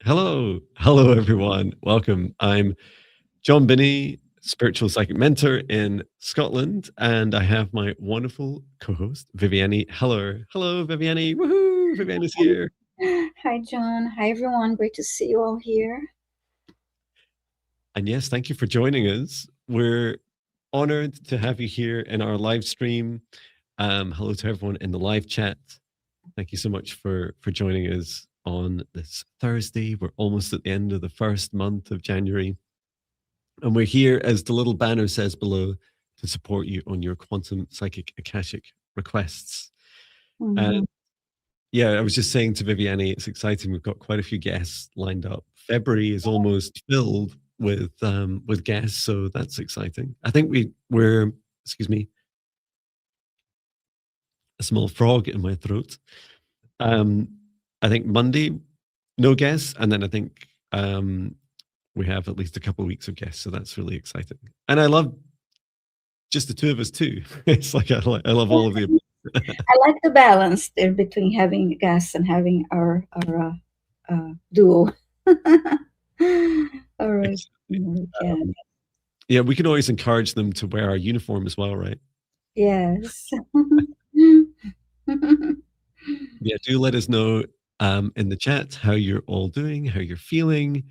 Hello everyone. Welcome. I'm Jon Binnie, spiritual psychic mentor in Scotland, and I have my wonderful co-host Viviane. Hello, Viviane. Woohoo! Viviane's here. Hi, John. Hi, everyone. Great to see you all here. And yes, thank you for joining us. We're honored to have you here in our live stream. Hello to everyone in the live chat. Thank you so much for joining us on this Thursday. We're almost at the end of the first month of January. And we're here, as the little banner says below, to support you on your quantum psychic Akashic requests. And Mhm. yeah, I was just saying to Viviane, it's exciting. We've got quite a few guests lined up. February is almost filled with guests, so that's exciting. I think we're excuse me, a small frog in my throat. Um, I think Monday, no guests, and then I think we have at least a couple of weeks of guests, so that's really exciting. And I love just the two of us too. It's like I love all of the. I like the balance there between having guests and having our duo. All right. Yeah. Yeah, we can always encourage them to wear our uniform as well, right? Yes. Yeah, do let us know in the chat how you're all doing, how you're feeling,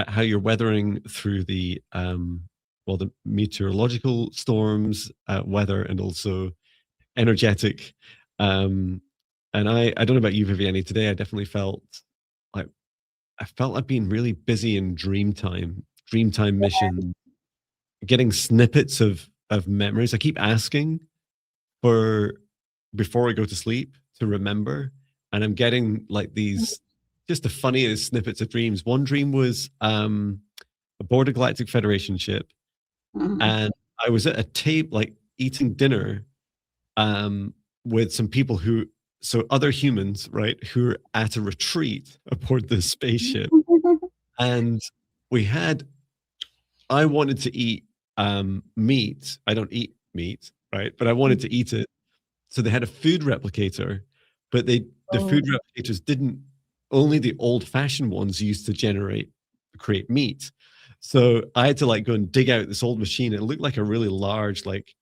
how you're weathering through the the meteorological storms, weather, and also energetic. Um, and I don't know about you, Viviane. Today, I definitely felt like I've been really busy in Dreamtime mission, getting snippets of memories. I keep asking for before I go to sleep to remember, and I'm getting like these just the funniest snippets of dreams. One dream was aboard a Galactic Federation ship, Mhm. and I was at a table, like eating dinner, with some people who, so other humans, right, who are at a retreat aboard this spaceship, and we had I wanted to eat meat. I don't eat meat, right? But I wanted to eat it. So they had a food replicator, but the Oh. food replicators didn't, only the old fashioned ones used to create meat. So I had to like go and dig out this old machine. It looked like a really large, like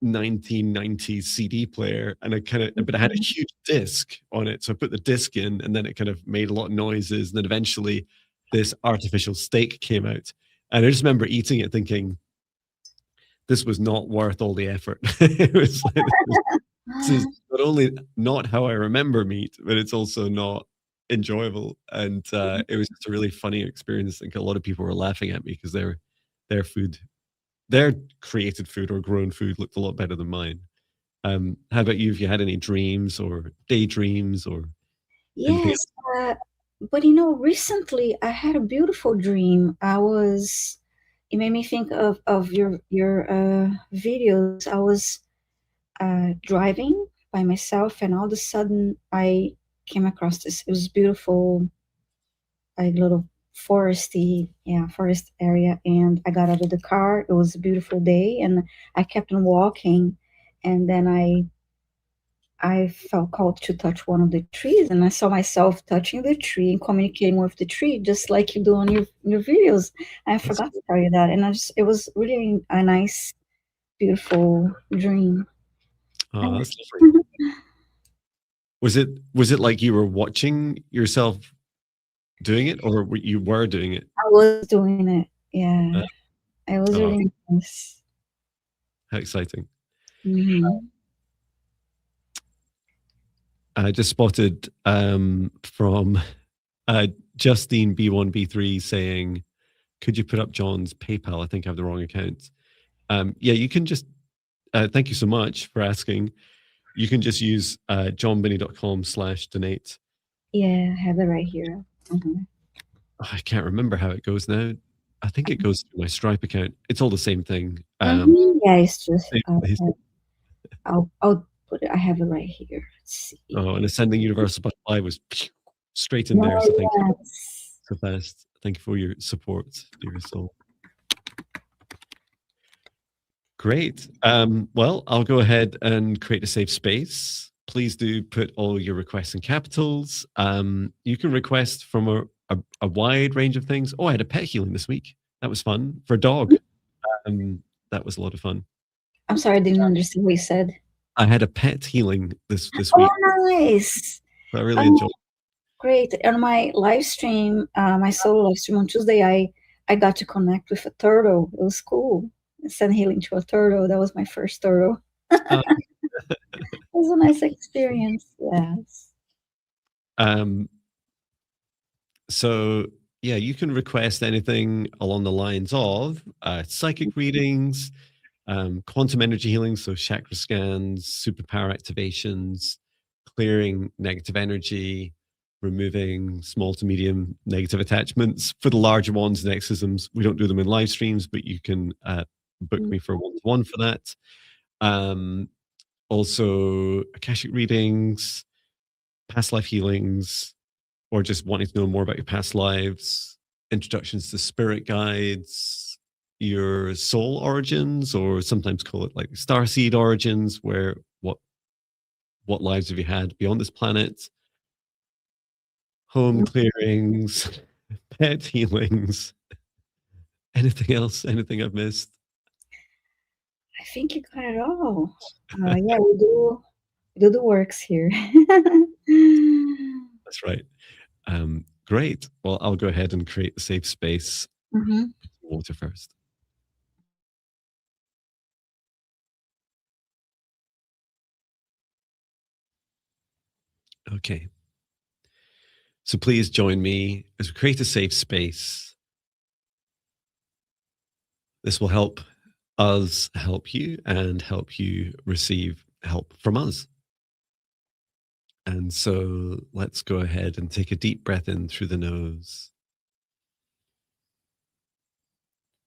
1990s CD player, and I kind of, but it had a Mhm. huge disc on it. So I put the disc in, and then it kind of made a lot of noises, and then eventually this artificial steak came out. And I just remember eating it, thinking this was not worth all the effort. It was like this is not only not how I remember meat, but it's also not enjoyable. And it was just a really funny experience. I think a lot of people were laughing at me because their food, their created food or grown food looked a lot better than mine. How about you? If you had any dreams or daydreams or anything Yes, else? but recently I had a beautiful dream. It made me think of your videos. I was driving by myself, and all of a sudden I came across this. It was beautiful, a little forest area, and I got out of the car. It was a beautiful day, and I kept on walking, and then I felt called to touch one of the trees, and I saw myself touching the tree and communicating with the tree, just like you do on your videos. I That's forgot to tell you that, and it was really a nice, beautiful dream. oh, I that's lovely. Was it like you were watching yourself doing it, or you were doing it? was doing it. Yeah, Uh, it was oh, really nice. how exciting! Hmm. I just spotted from uh, Justine B1B3 saying, "Could you put up John's PayPal? I think I have the wrong account." Yeah, you can just. Thank you so much for asking. You can just use johnbinnie.com/donate. Yeah, I have it right here. Hmm. I can't remember how it goes now. I think it goes through my Stripe account. It's all the same thing. Yeah, it's just Same place. I'll put it. I have it right here. Let's see. Oh, and Ascending Universal Butterfly was straight in there. So thank you Oh, yes. so fast. Thank you for your support, dear soul. Great. Well, I'll go ahead and create a safe space. Please do put all your requests in capitals. You can request from a wide range of things. Oh, I had a pet healing this week. That was fun for a dog. That was a lot of fun. I'm sorry, I didn't understand what you said. I had a pet healing this Oh, week. nice. So I really Oh, enjoyed. great. On my live stream, my solo live stream on Tuesday, I got to connect with a turtle. It was cool. I sent healing to a turtle. That was my first turtle. Uh, It was a nice experience. Yes. um, so yeah, you can request anything along the lines of psychic readings, quantum energy healing, so chakra scans, superpower activations, clearing negative energy, removing small to medium negative attachments. For the larger ones and exorcisms, we don't do them in live streams, but you can book me for a one-to-one for that. Also, Akashic readings, past life healings, or just wanting to know more about your past lives, introductions to spirit guides, your soul origins, or sometimes call it like starseed origins, where what lives have you had beyond this planet, home clearings, pet healings, anything else, anything I've missed. I think you got it all. Yeah, we do the works here. That's right. Great. Well, I'll go ahead and create the safe space. Mhm. Water first. Okay. So please join me as we create a safe space. This will help us help you and help you receive help from us. And so let's go ahead and take a deep breath in through the nose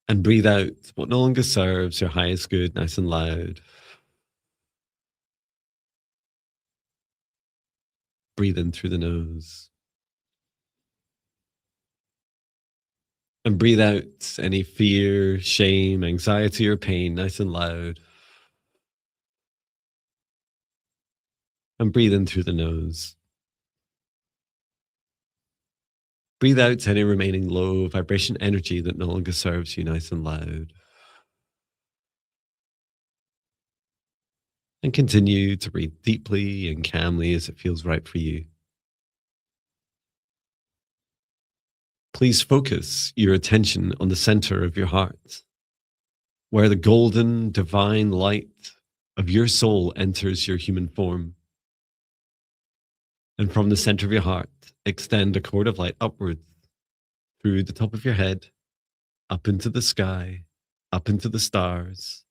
and breathe out what no longer serves your highest good, nice and loud. Breathe in through the nose and breathe out any fear, shame, anxiety, or pain, nice and loud. And breathe in through the nose. Breathe out any remaining low vibration energy that no longer serves you, nice and loud. And continue to breathe deeply and calmly as it feels right for you. Please focus your attention on the center of your heart, where the golden divine light of your soul enters your human form. And from the center of your heart, extend a cord of light upwards through the top of your head, up into the sky, up into the stars,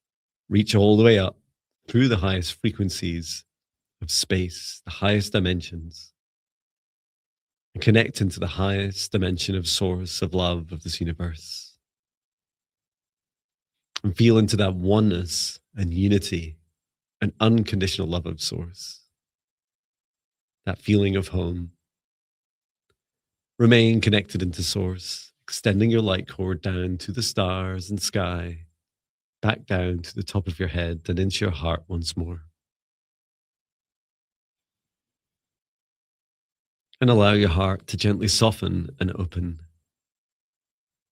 reach all the way up through the highest frequencies of space, the highest dimensions, and connect into the highest dimension of source of love of this universe. And feel into that oneness and unity and unconditional love of source, that feeling of home. Remain connected into source, extending your light cord down to the stars and sky, back down to the top of your head and into your heart once more. And allow your heart to gently soften and open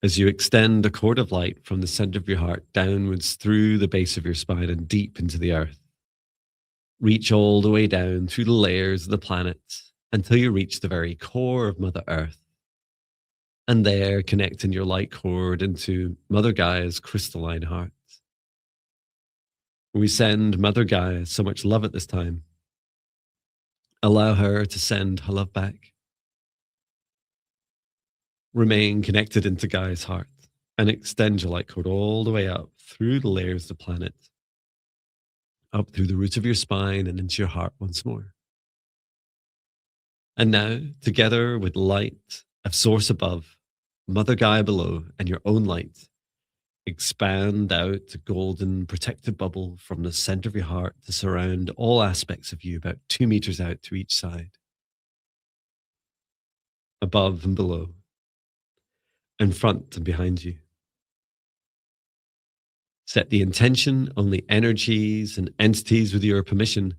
as you extend a cord of light from the center of your heart downwards through the base of your spine and deep into the earth. Reach all the way down through the layers of the planet until you reach the very core of Mother Earth. And there, connecting your light cord into Mother Gaia's crystalline heart. We send Mother Gaia so much love at this time. Allow her to send her love back. Remain connected into Gaia's heart and extend your light cord all the way up through the layers of the planet, up through the roots of your spine and into your heart once more. And now, together with light of source above, Mother Gaia below, and your own light, expand out a golden protective bubble from the center of your heart to surround all aspects of you about 2 meters out to each side, above and below, in front and behind you. Set the intention, only energies and entities with your permission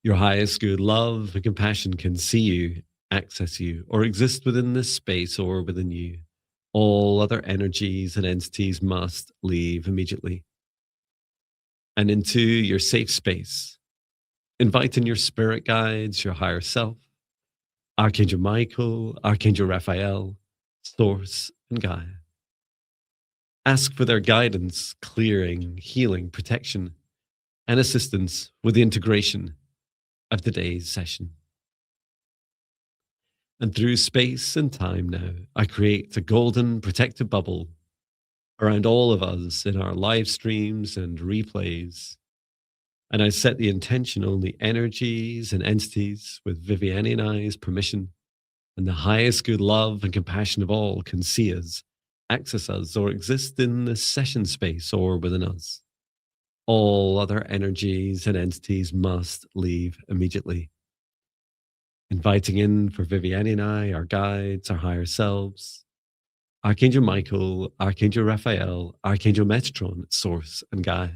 Your highest good, love and compassion can see you, access you, or exist within this space or within you. All other energies and entities must leave immediately. And into your safe space, invite in your spirit guides, your higher self, Archangel Michael, Archangel Raphael, Source, and Gaia. Ask for their guidance, clearing, healing, protection, and assistance with the integration of today's session. And through space and time now, I create a golden protective bubble around all of us in our live streams and replays. And I set the intention only energies and entities with Viviane and I's permission and the highest good love and compassion of all can see us, access us, or exist in this session space or within us. All other energies and entities must leave immediately. Inviting in for Viviane and I, our guides, our higher selves, Archangel Michael, Archangel Raphael, Archangel Metatron, Source, and Gaia.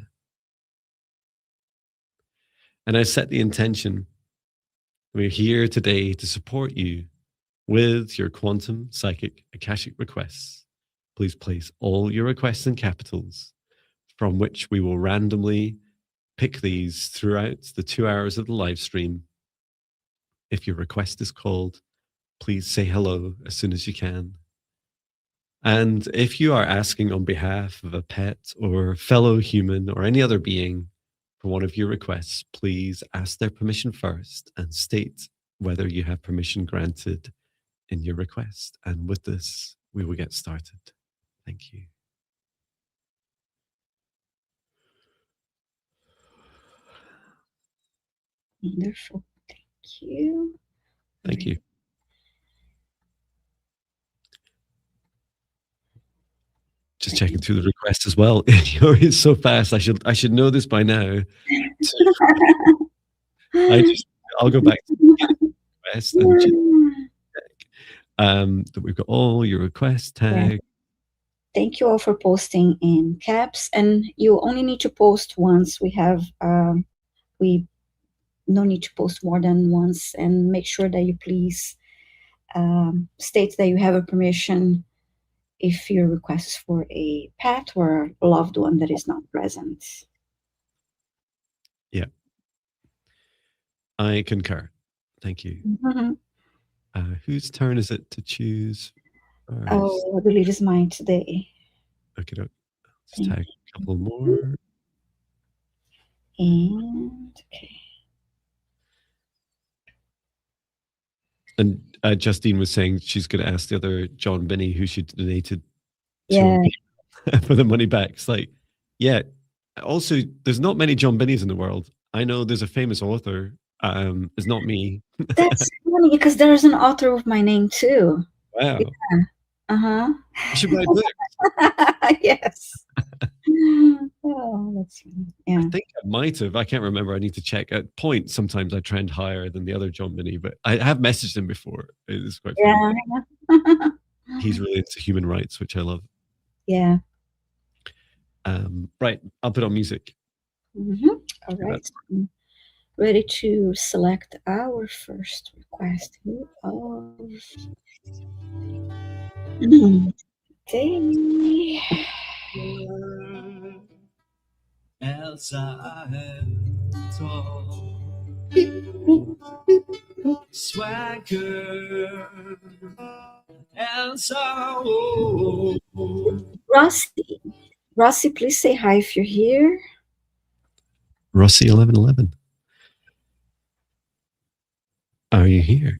And I set the intention. We're here today to support you with your quantum psychic Akashic requests. Please place all your requests in capitals, from which we will randomly pick these throughout the 2 hours of the live stream. If your request is called, please say hello as soon as you can. And if you are asking on behalf of a pet or fellow human or any other being for one of your requests, please ask their permission first and state whether you have permission granted in your request. And with this, we will get started. Thank you. Wonderful. Thank you. Thank you. Just checking through the request as well. You're so fast. I should know this by now. I'll go back to the request and just check that we've got all your requests tagged. Yeah. Thank you all for posting in caps, and you only need to post once. We no need to post more than once, and make sure that you please state that you have a permission if your request is for a pet or a loved one that is not present. Yeah. I concur. Thank you. Mm-hmm. Whose turn is it to choose first? Oh, I believe it's mine today. Okay, just tag a couple more. And okay. And Justine was saying she's going to ask the other Jon Binnie who she donated to for the money back. It's like, yeah. Also, there's not many Jon Binnies in the world. I know there's a famous author. It's not me. That's funny because there's an author with my name too. Wow. Yeah. Uh-huh. You should write books. Yes. Oh, that's funny. Yeah. I think I might have. I can't remember. I need to check. At points, sometimes I trend higher than the other Jon Binnie, but I have messaged him before. It's quite funny. Yeah. He's really into human rights, which I love. Yeah. Right. I'll put on music. Mm-hmm. All right. I'm ready to select our first request of day. Elsa Swagger Elsa. Rossi, please say hi if you're here. Rossi 1111. Are you here?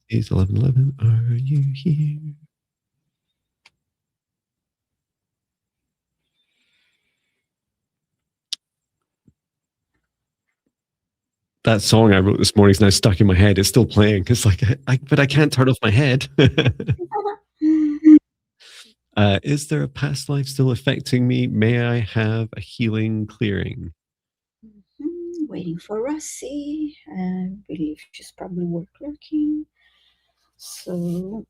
He's 1111. Are you here? That song I wrote this morning is now stuck in my head. It's still playing. It's like, but I can't turn off my head. Is there a past life still affecting me? May I have a healing clearing? Waiting for Rossi. I believe she's probably lurking. So.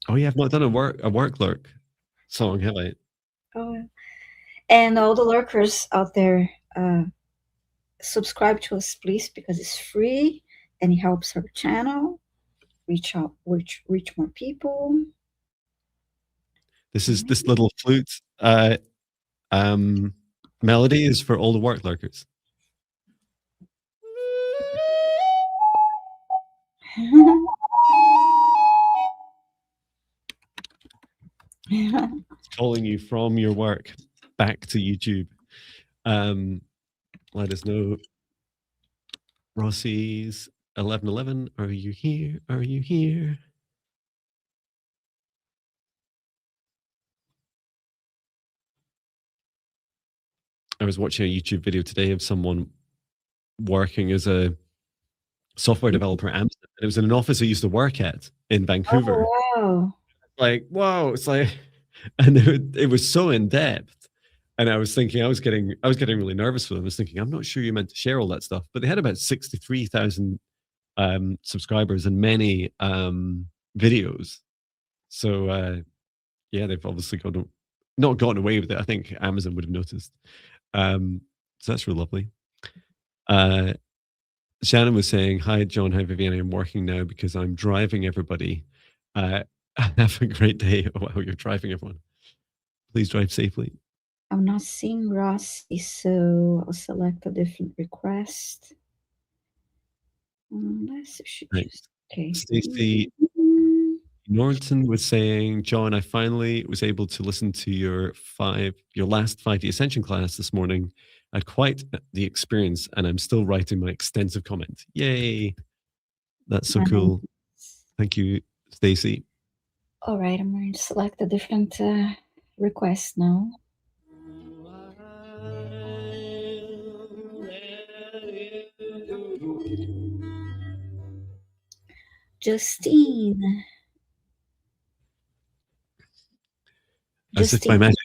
Oh, yeah, I've not done a work lurk song, have I? Oh, and all the lurkers out there, uh, subscribe to us, please, because it's free and it helps our channel reach more people. This little flute melody is for all the work lurkers. It's calling you from your work back to YouTube. Let us know. Rossi's 1111. Are you here? Are you here? I was watching a YouTube video today of someone working as a software developer at Amazon. It was in an office I used to work at in Vancouver. Oh, wow. Like, whoa, it's like, and it was so in depth. And I was thinking, I was getting really nervous for them. I was thinking, I'm not sure you're meant to share all that stuff. But they had about 63,000 subscribers and many videos. So yeah, they've obviously not gotten away with it. I think Amazon would have noticed. So that's really lovely. Shannon was saying, "Hi, John. Hi, Viviane. I'm working now because I'm driving everybody. Have a great day." Oh, wow, you're driving everyone. Please drive safely. I'm not seeing Rossi, so I'll select a different request. Let's see if she Thanks. okay. Stacey Norton was saying, "John, I finally was able to listen to your last 5D Ascension class this morning. I had quite the experience, and I'm still writing my extensive comment. Yay! That's so cool. Thank you, Stacey." All right, I'm going to select a different request now. Justine. As if by magic.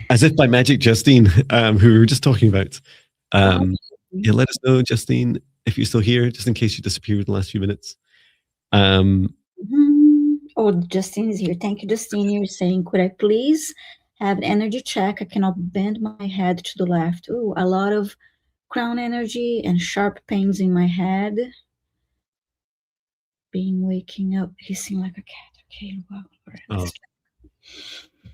As if by magic, Justine, who we were just talking about. Yeah, let us know, Justine, if you're still here, just in case you disappeared in the last few minutes. Oh, Justine is here. Thank you, Justine. You're saying, could I please have an energy check? I cannot bend my head to the left. Ooh, a lot of crown energy and sharp pains in my head. Waking up, hissing like a cat. Okay, well, let's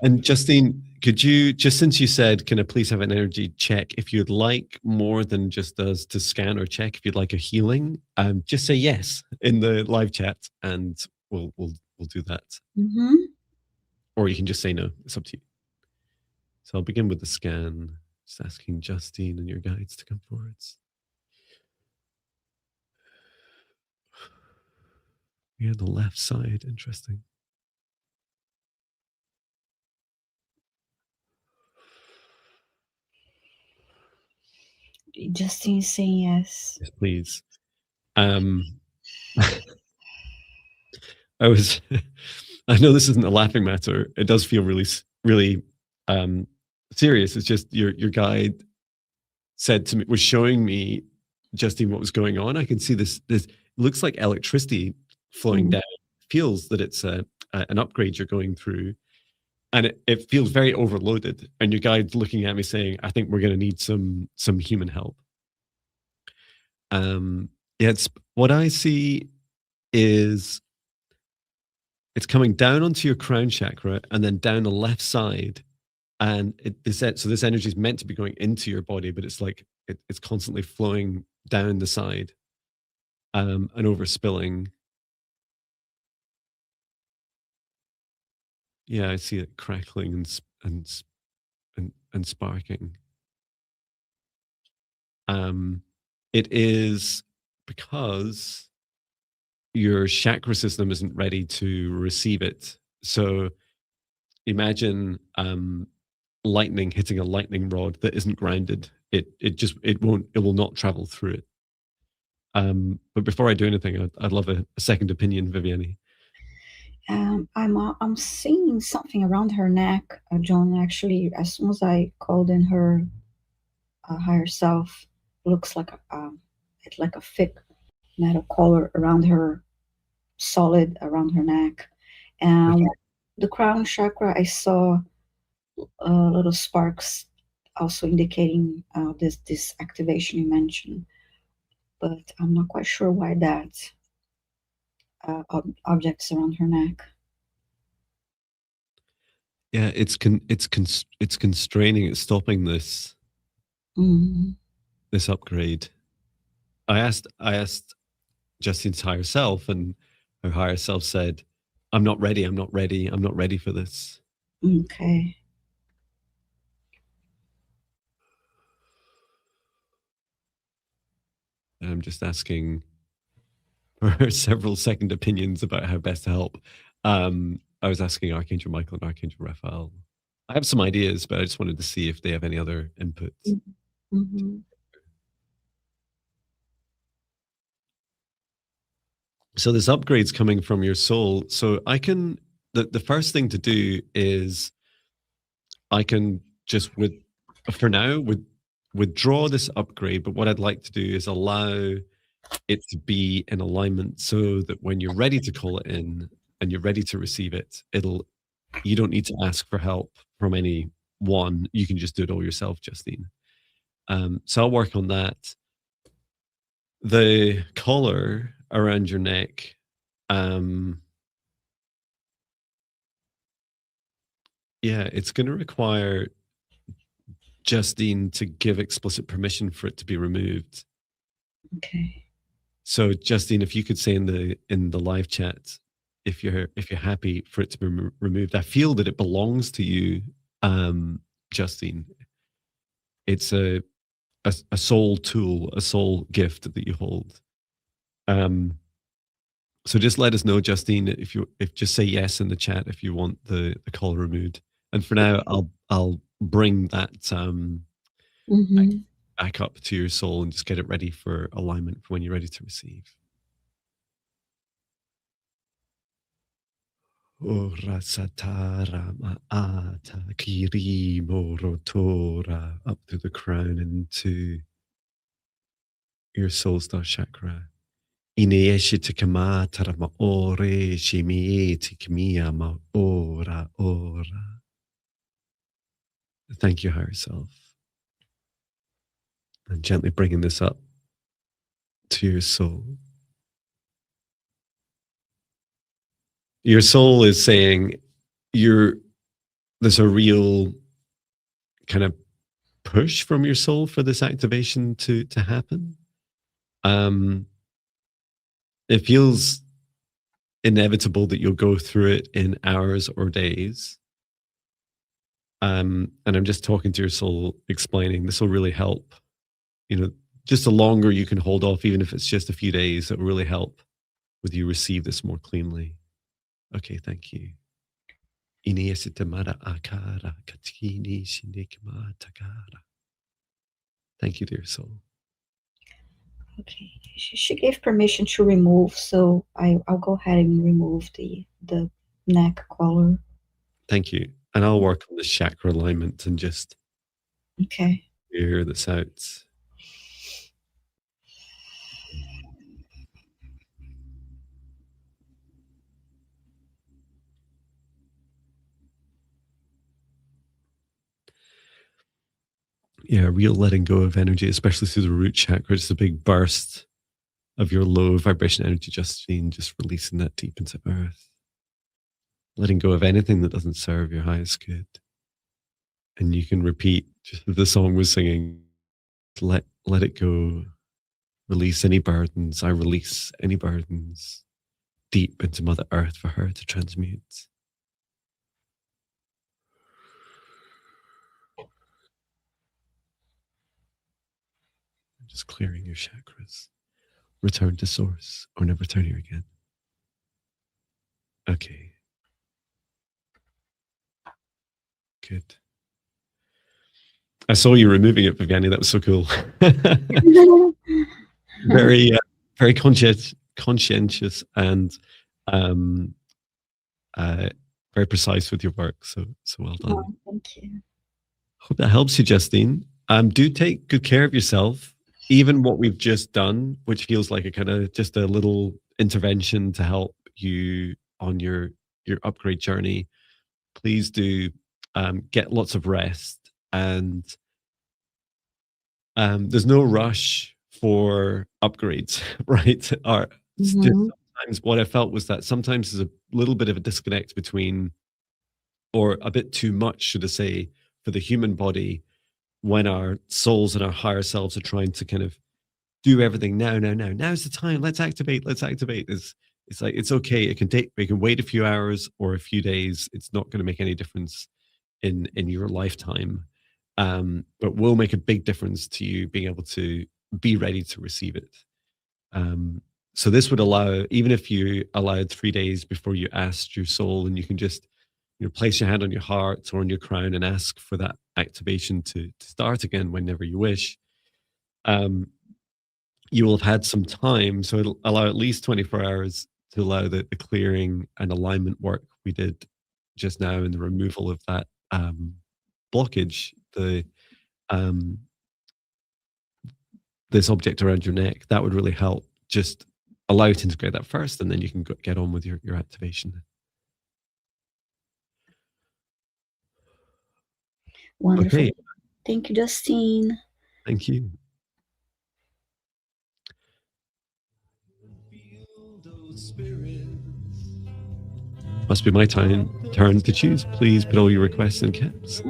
And Justine, could you, just since you said, can I please have an energy check, if you'd like more than just us to scan or check, if you'd like a healing, just say yes in the live chat, and we'll do that. Or you can just say no. It's up to you. So I'll begin with the scan, just asking Justine and your guides to come forwards. Yeah, the left side, interesting. Justine saying yes. Yes, please. I was, I know this isn't a laughing matter. It does feel really, really serious. It's just your guide said to me, was showing me, Justine, what was going on. I can see this looks like electricity flowing down. It feels that it's an upgrade you're going through. And it feels very overloaded. And your guide's looking at me saying, I think we're going to need some human help. Yeah, what I see is it's coming down onto your crown chakra and then down the left side. And so this energy is meant to be going into your body, but it's like it's constantly flowing down the side and overspilling. Yeah, I see it crackling and sparking. It is because your chakra system isn't ready to receive it. So imagine lightning hitting a lightning rod that isn't grounded. It will not travel through it. But before I do anything, I'd love a second opinion, Viviane. I'm seeing something around her neck, John. Actually, as soon as I called in her higher self, looks like it's like a thick metal collar around her, solid around her neck. And the crown chakra, I saw little sparks also indicating this activation you mentioned, but I'm not quite sure why that objects around her neck. Yeah, it's constraining. It's stopping this this upgrade. I asked Justine's higher self, and her higher self said, "I'm not ready. I'm not ready. I'm not ready for this." Okay. And I'm just asking for several second opinions about how best to help. I was asking Archangel Michael and Archangel Raphael. I have some ideas, but I just wanted to see if they have any other inputs. Mm-hmm. So this upgrade's coming from your soul. So I can the first thing to do is I can just for now withdraw this upgrade, but what I'd like to do is allow it to be in alignment so that when you're ready to call it in and you're ready to receive it, you don't need to ask for help from anyone. You can just do it all yourself, Justine. So I'll work on that. The collar around your neck, yeah, it's going to require Justine to give explicit permission for it to be removed. Okay. So Justine, if you could say in the live chat, if you're happy for it to be removed, I feel that it belongs to you, Justine. It's a soul tool, a soul gift that you hold. So just let us know, Justine, if just say yes in the chat if you want the collar removed. And for now, I'll bring that back up to your soul and just get it ready for alignment for when you're ready to receive. Ora satara ma'ata kiri morotora up through the crown into your soul star chakra. Ineeshita kamatara maore shimieti kamiya ma ora ora. Thank you, higher self. And gently bringing this up to your soul. Your soul is saying there's a real kind of push from your soul for this activation to happen. It feels inevitable that you'll go through it in hours or days. And I'm just talking to your soul, explaining this will really help. Just the longer you can hold off, even if it's just a few days, it will really help with you receive this more cleanly. Okay, thank you. Thank you, dear soul. Okay, she gave permission to remove, so I'll go ahead and remove the neck collar. Thank you. And I'll work on the chakra alignment and just clear this out. Yeah, real letting go of energy, especially through the root chakra. Just a big burst of your low vibration energy, Justine, just releasing that deep into earth. Letting go of anything that doesn't serve your highest good. And you can repeat, just as the song was singing, let it go. Release any burdens. I release any burdens deep into Mother Earth for her to transmute. Just clearing your chakras. Return to source or never return here again. Okay. Good. I saw you removing it, Viviane. That was so cool. Very, very conscientious and very precise with your work. So well done. Oh, thank you. Hope that helps you, Justine. Do take good care of yourself. Even what we've just done, which feels like a kind of just a little intervention to help you on your upgrade journey. Please do get lots of rest and there's no rush for upgrades, right? Or it's just Mm-hmm. sometimes what I felt was that sometimes there's a little bit of a disconnect between, or a bit too much, should I say, for the human body when our souls and our higher selves are trying to kind of do everything now, now, now. Now's the time. Let's activate. Let's activate. It's like it's okay. It can take. We can wait a few hours or a few days. It's not going to make any difference in your lifetime, but will make a big difference to you being able to be ready to receive it. Um, so this would allow, even if you allowed 3 days before you asked your soul, and you can just place your hand on your heart or on your crown and ask for that activation to start again whenever you wish. Um, you will have had some time, so it'll allow at least 24 hours to allow the clearing and alignment work we did just now, and the removal of that blockage, um, this object around your neck. That would really help. Just allow you to integrate that first, and then you can get on with your activation. Wonderful. Okay, Thank you, Justine. thank you. Must be my turn to choose. Please put all your requests in caps.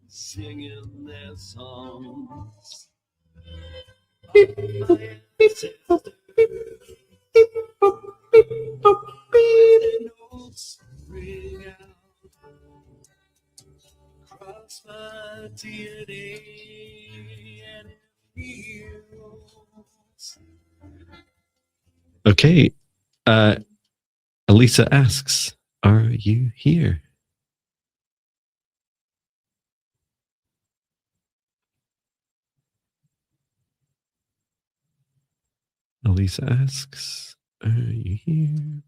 Singing their songs. Cross my DNA and it feels. Okay. Elisa asks, are you here? Elisa asks, are you here?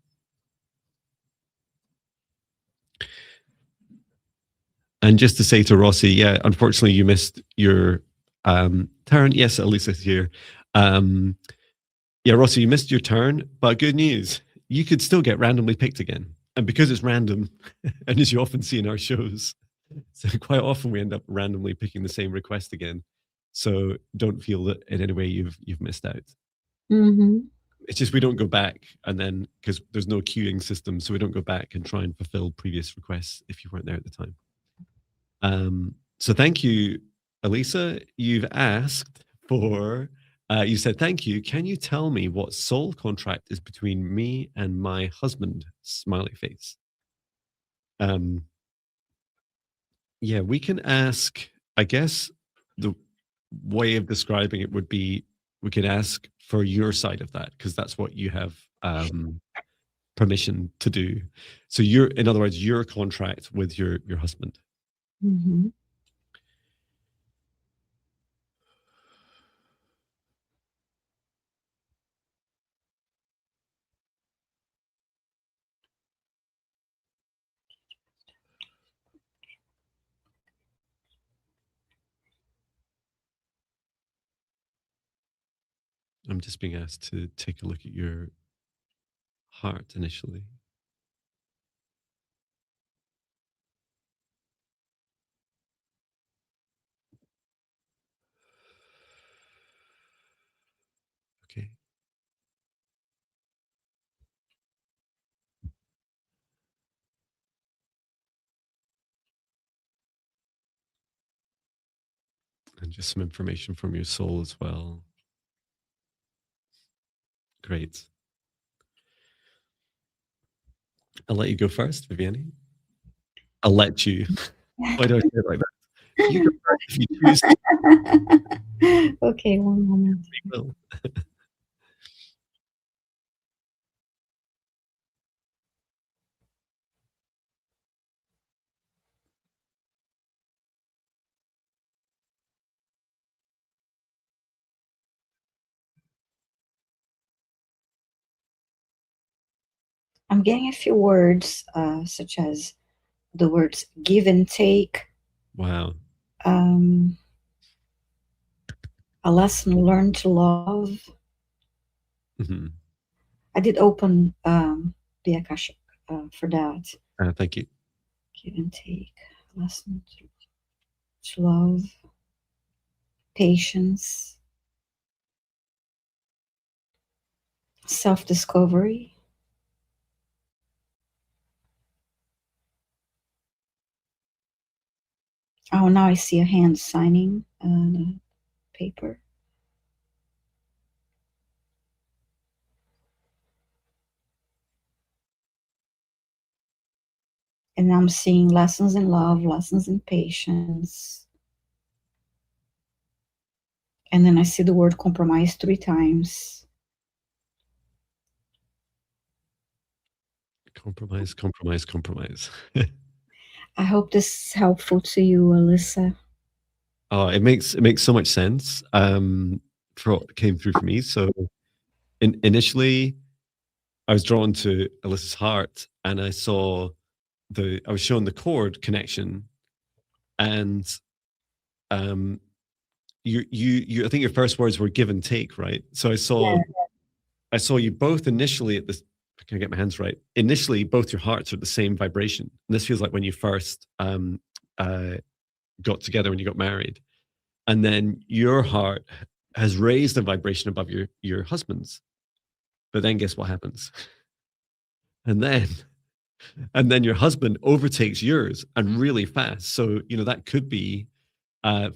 And just to say to Rossi, yeah, unfortunately you missed your turn. Yes, Elisa's here. Yeah, Rossi, you missed your turn, but good news, you could still get randomly picked again. And because it's random, and as you often see in our shows, so quite often we end up randomly picking the same request again. So don't feel that in any way you've missed out. Mm-hmm. It's just we don't go back, and then because there's no queuing system, so we don't go back and try and fulfill previous requests if you weren't there at the time. So thank you, Elisa. You've asked for. You said thank you. Can you tell me what soul contract is between me and my husband? Smiley face. Yeah, we can ask. I guess the way of describing it would be we can ask for your side of that, because that's what you have permission to do. So you're, in other words, your contract with your husband. Mm-hmm. I'm just being asked to take a look at your heart initially. Okay. And just some information from your soul as well. Great. I'll let you go first, Viviane. I'll let you. Why do I say it like that? You go first if you choose to. Okay, one moment. We will. I'm getting a few words, such as the words give and take, Wow. um, a lesson learned to love. Mm-hmm. I did open the Akashic for that. Thank you. Give and take, lesson to love, patience, self discovery. Oh, now I see a hand signing on the paper. And I'm seeing lessons in love, lessons in patience. And then I see the word compromise 3 times. Compromise, compromise, compromise. I hope this is helpful to you, Alyssa. Oh, it makes so much sense for what came through for me. So initially, I was drawn to Alyssa's heart, and I was shown the chord connection, and you I think your first words were give and take, right? So I saw you both initially at this. Can I get my hands right? Initially, both your hearts are at the same vibration, and this feels like when you first got together when you got married, and then your heart has raised a vibration above your husband's. But then guess what happens? And then your husband overtakes yours and really fast. So that could be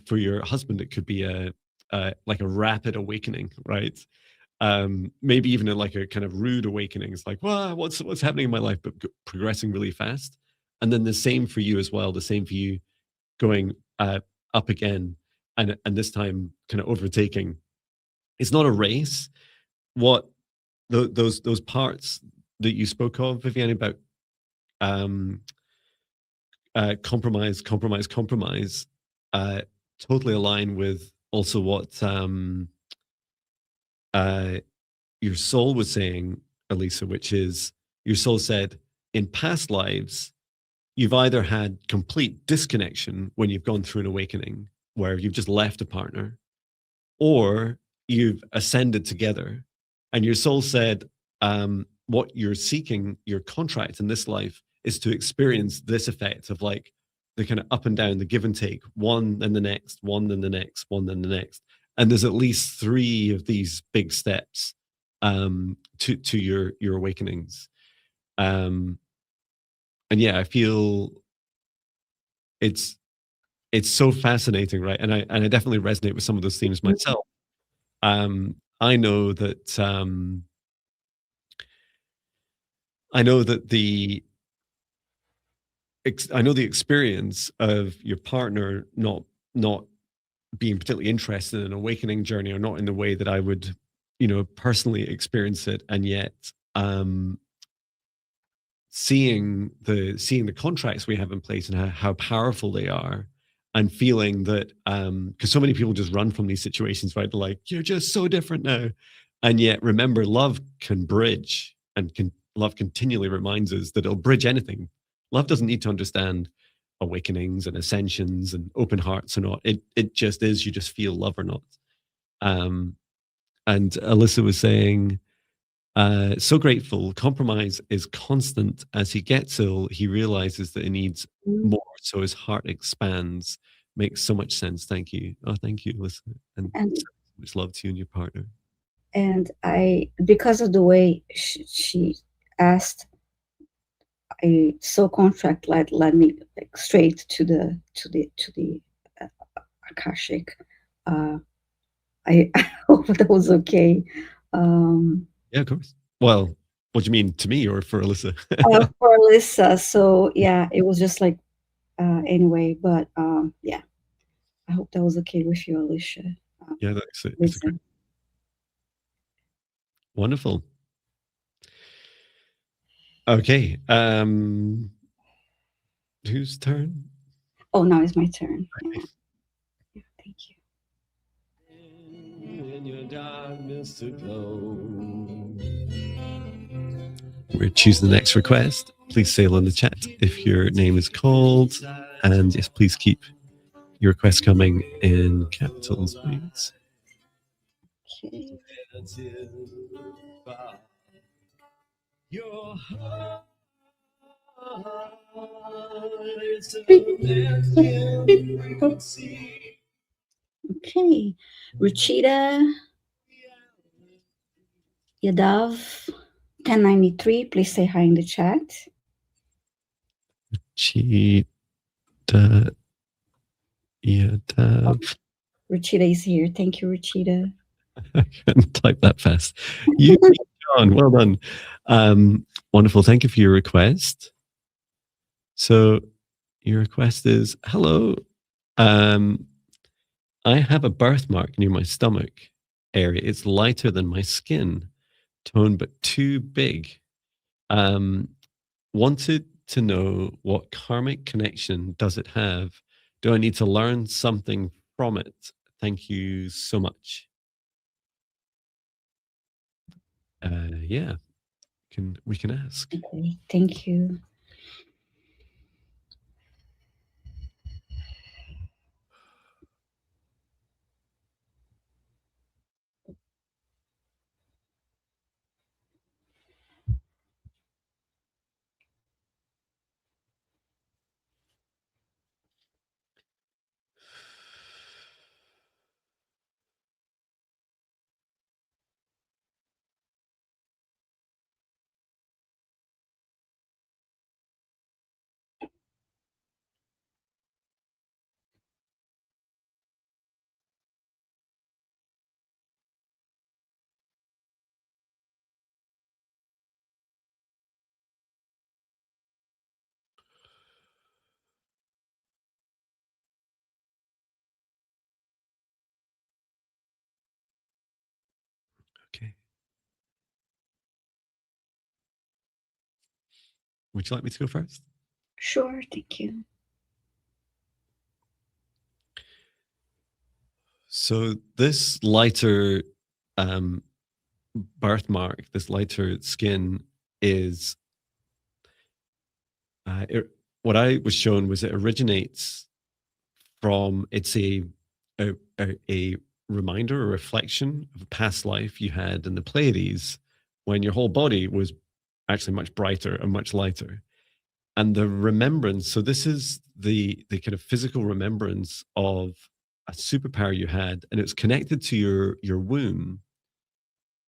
for your husband, it could be like a rapid awakening, right? Maybe even like a kind of rude awakening. It's like, wow, what's happening in my life, but progressing really fast. And then the same for you as well. The same for you going up again, and this time kind of overtaking. It's not a race. What those parts that you spoke of, Viviane, about compromise, compromise, compromise, totally align with also what your soul was saying, Elisa, which is your soul said in past lives, you've either had complete disconnection when you've gone through an awakening where you've just left a partner, or you've ascended together. And your soul said, what you're seeking, your contract in this life, is to experience this effect of like the kind of up and down, the give and take, one then the next, one then the next, one then the next. And there's at least 3 of these big steps to your awakenings. And yeah, I feel it's so fascinating, right? And I definitely resonate with some of those themes myself. I know that the experience of your partner not being particularly interested in an awakening journey, or not in the way that I would, personally experience it, and yet seeing the contracts we have in place and how powerful they are, and feeling that because so many people just run from these situations, right? They're like, you're just so different now. And yet remember, love can bridge, and love continually reminds us that it'll bridge anything. Love doesn't need to understand awakenings and ascensions and open hearts or not. It just is. You just feel love or not. And Alyssa was saying, so grateful. Compromise is constant. As he gets ill, he realizes that he needs more, so his heart expands. Makes so much sense. Thank you. Oh, thank you, Alyssa. And so much love to you and your partner. And because of the way she asked, I saw contract led me like straight to the Akashic. I hope that was okay. Yeah, of course. Well, what do you mean, to me or for Alyssa? For Alyssa. So yeah, it was just like anyway. But yeah, I hope that was okay with you, Alicia. Yeah, it's a great, wonderful. Okay. Whose turn? Oh, now it's my turn. Okay. Yeah, thank you. In your darkness to glow. We're choosing the next request. Please say in the chat if your name is called, and yes, please keep your requests coming in capitals, please. Okay. Your heart Okay, Ruchita Yadav 1093, please say hi in the chat. Cheetah Yadav. Ruchita is here. Thank you, Ruchita. I couldn't type that fast. You, John, well done. Wonderful. Thank you for your request. So your request is, hello. I have a birthmark near my stomach area. It's lighter than my skin tone, but too big. Wanted to know what karmic connection does it have? Do I need to learn something from it? Thank you so much. Yeah, we can ask. Okay, thank you. Okay. Would you like me to go first? Sure, thank you. So this lighter birthmark, this lighter skin is what I was shown was it originates from it's a reminder, a reflection of a past life you had in the Pleiades when your whole body was actually much brighter and much lighter. And the remembrance, so this is the kind of physical remembrance of a superpower you had, and it's connected to your womb.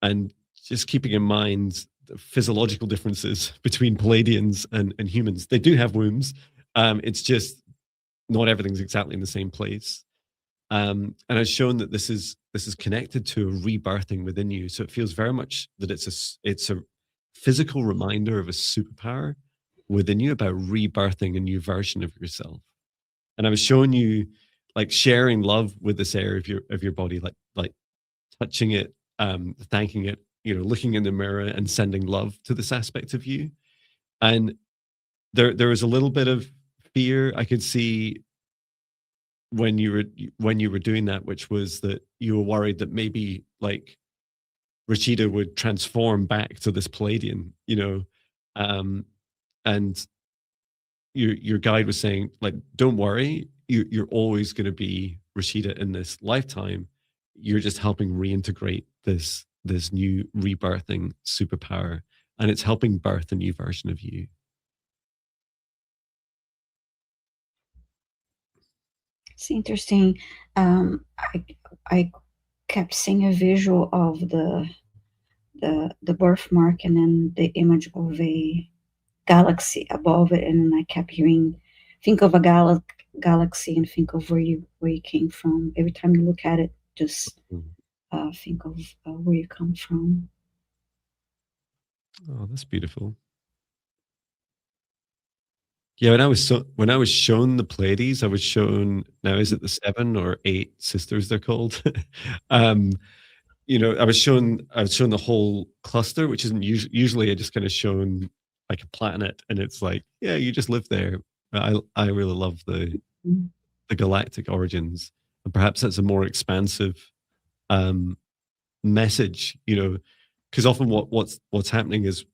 And just keeping in mind the physiological differences between Palladians and humans. They do have wombs. It's just not everything's exactly in the same place. And I've shown that this is connected to a rebirthing within you. So it feels very much that it's a physical reminder of a superpower within you about rebirthing a new version of yourself. And I was showing you like sharing love with this area of your body, like touching it, thanking it, looking in the mirror and sending love to this aspect of you. And there was a little bit of fear I could see when you were doing that, which was that you were worried that maybe like Rashida would transform back to this Palladian, and your guide was saying like, don't worry, you're always going to be Rashida in this lifetime. You're just helping reintegrate this new rebirthing superpower, and it's helping birth a new version of you. It's interesting. I kept seeing a visual of the birthmark and then the image of a galaxy above it, and I kept hearing, think of a galaxy and think of where you came from. Every time you look at it, just think of where you come from. Oh, that's beautiful. Yeah, when I was shown the Pleiades, I was shown, now is it the 7 or 8 sisters they're called? I was shown the whole cluster, which isn't usually I just kind of shown like a planet, and it's like, yeah, you just live there. But I really love the galactic origins, and perhaps that's a more expansive message, because often what's happening is,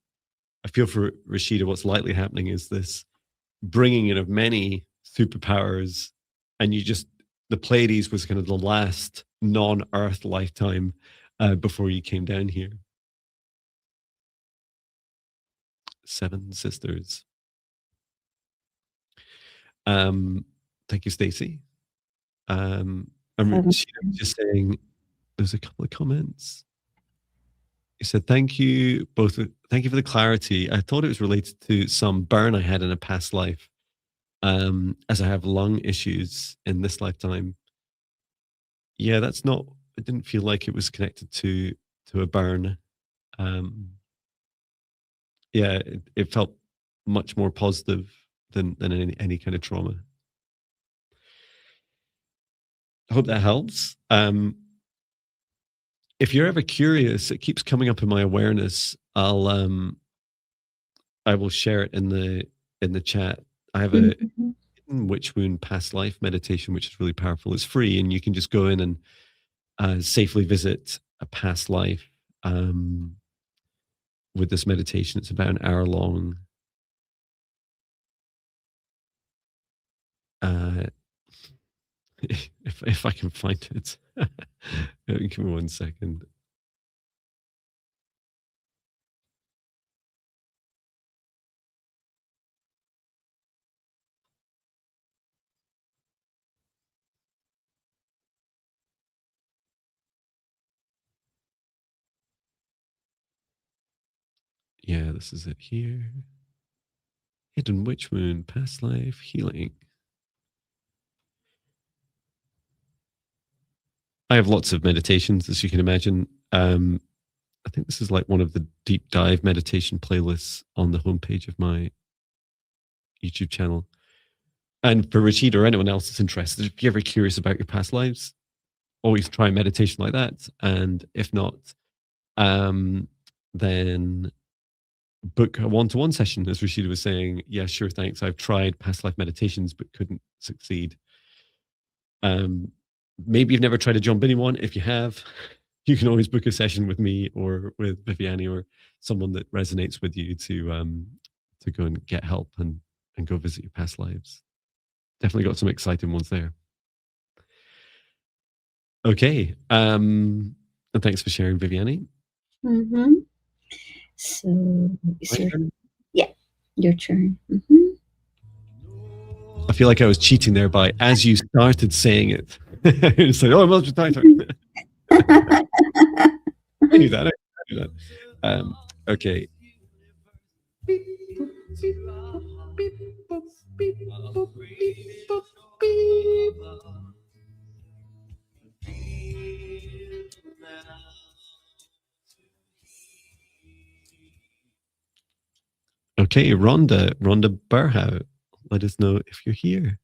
I feel for Rashida, what's likely happening is this bringing in of many superpowers, and the Pleiades was kind of the last non-Earth lifetime before you came down here. 7 sisters. Thank you, Stacey. Sheena was just saying, there's a couple of comments. He said, thank you both. Thank you for the clarity. I thought it was related to some burn I had in a past life, as I have lung issues in this lifetime. Yeah, that's not, it didn't feel like it was connected to a burn. Yeah, it felt much more positive than any kind of trauma. I hope that helps. If you're ever curious, it keeps coming up in my awareness. I will share it in the chat. I have a witch wound past life meditation, which is really powerful. It's free, and you can just go in and safely visit a past life with this meditation. It's about an hour long. If I can find it, give me 1 second. Yeah, this is it here. Hidden witch wound, past life healing. I have lots of meditations, as you can imagine. I think this is like one of the deep dive meditation playlists on the homepage of my YouTube channel. And for Rashid or anyone else that's interested, if you're ever curious about your past lives, always try meditation like that. And if not, then book a one-to-one session, as Rashida was saying. Yeah, sure, thanks. I've tried past life meditations, but couldn't succeed. Maybe you've never tried a Jon Binnie one. If you have, you can always book a session with me or with Viviane or someone that resonates with you to go and get help and go visit your past lives. Definitely got some exciting ones there. Okay. And thanks for sharing, Viviane. So, yeah, your turn. I feel like I was cheating there by, as you started saying it, it's like, oh, I'm not I knew that. I knew that. Okay. Okay, Rhonda Burhow, let us know if you're here.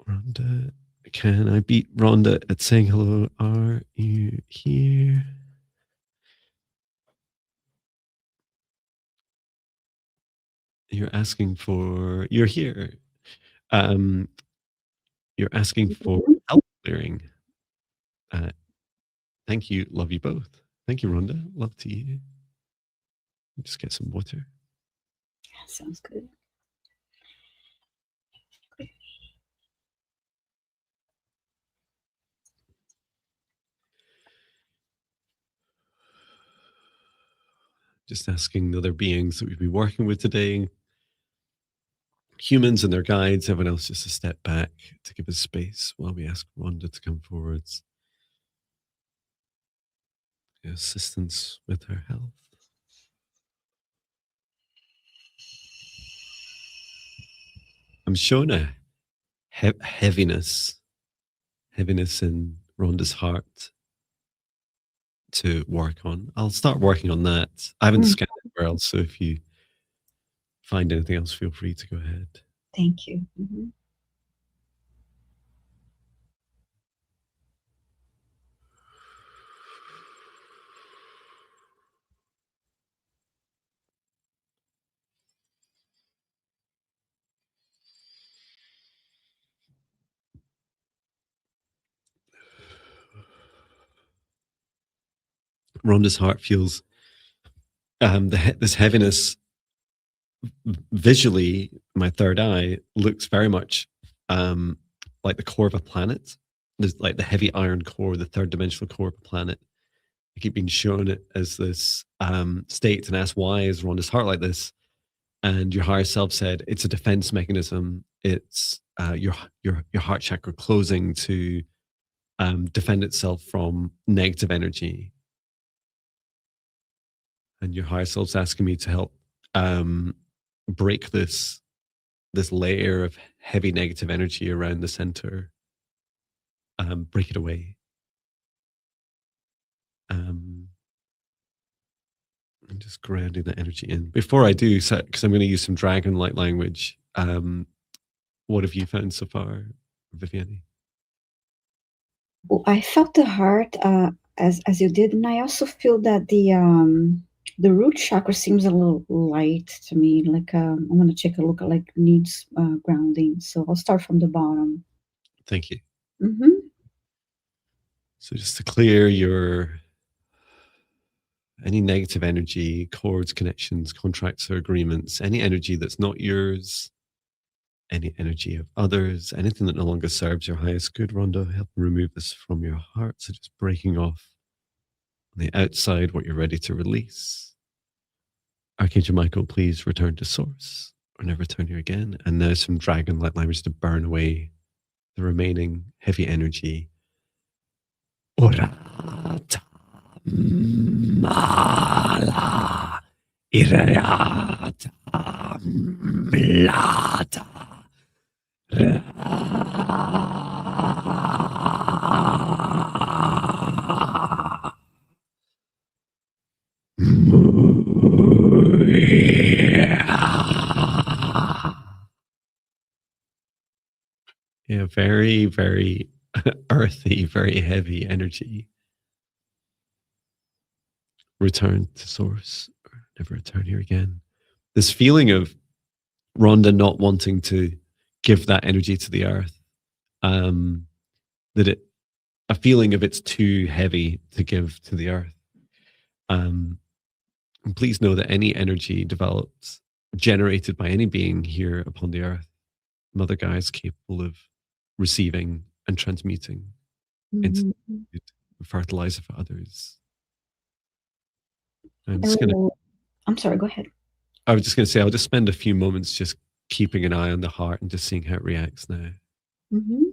Rhonda, can I beat Rhonda at saying hello? Are you here? You're asking for, you're here. You're asking for help clearing. Thank you. Love you both. Thank you, Rhonda. Love to you. Just get some water. Sounds good. Just asking the other beings that we've been working with today, humans and their guides, everyone else, just to step back to give us space while we ask Rhonda to come forwards. Assistance with her health. I'm showing a heaviness in Rhonda's heart to work on. I'll start working on that. I haven't scanned anywhere else, so if you find anything else, feel free to go ahead. Thank you. Rhonda's heart feels this heaviness visually. My third eye looks very much like the core of a planet. There's like the heavy iron core, the third dimensional core of a planet. I keep being shown it as this state and asked, why is Rhonda's heart like this? and your higher self said it's a defense mechanism. It's your heart chakra closing to defend itself from negative energy. And your higher self's asking me to help break this layer of heavy negative energy around the center. Break it away. I'm just grounding the energy in. Before I do, because I'm going to use some dragon light language, what have you found so far, Viviane? Well, I felt the heart as you did, and I also feel that the root chakra seems a little light to me. Like I'm gonna take a look at like needs grounding. So I'll start from the bottom. Thank you. Mm-hmm. So just to clear any negative energy, cords, connections, contracts, or agreements, any energy that's not yours, any energy of others, anything that no longer serves your highest good, Rhonda, help remove this from your heart. So just breaking off on the outside what you're ready to release. Archangel Michael, please return to source or never return here again. And there's some dragon light language to burn away the remaining heavy energy. Orata mala irata mlata. Yeah, very, very earthy, very heavy energy. Return to source or never return here again. This feeling of Rhonda not wanting to give that energy to the earth, that a feeling of it's too heavy to give to the earth. And please know that any energy developed, generated by any being here upon the earth, Mother Gaia is capable of receiving and transmuting into Mm-hmm. fertilizer for others. I'm just going to, I'm sorry, go ahead. I was just going to say, I'll just spend a few moments just keeping an eye on the heart and just seeing how it reacts now. Mm-hmm.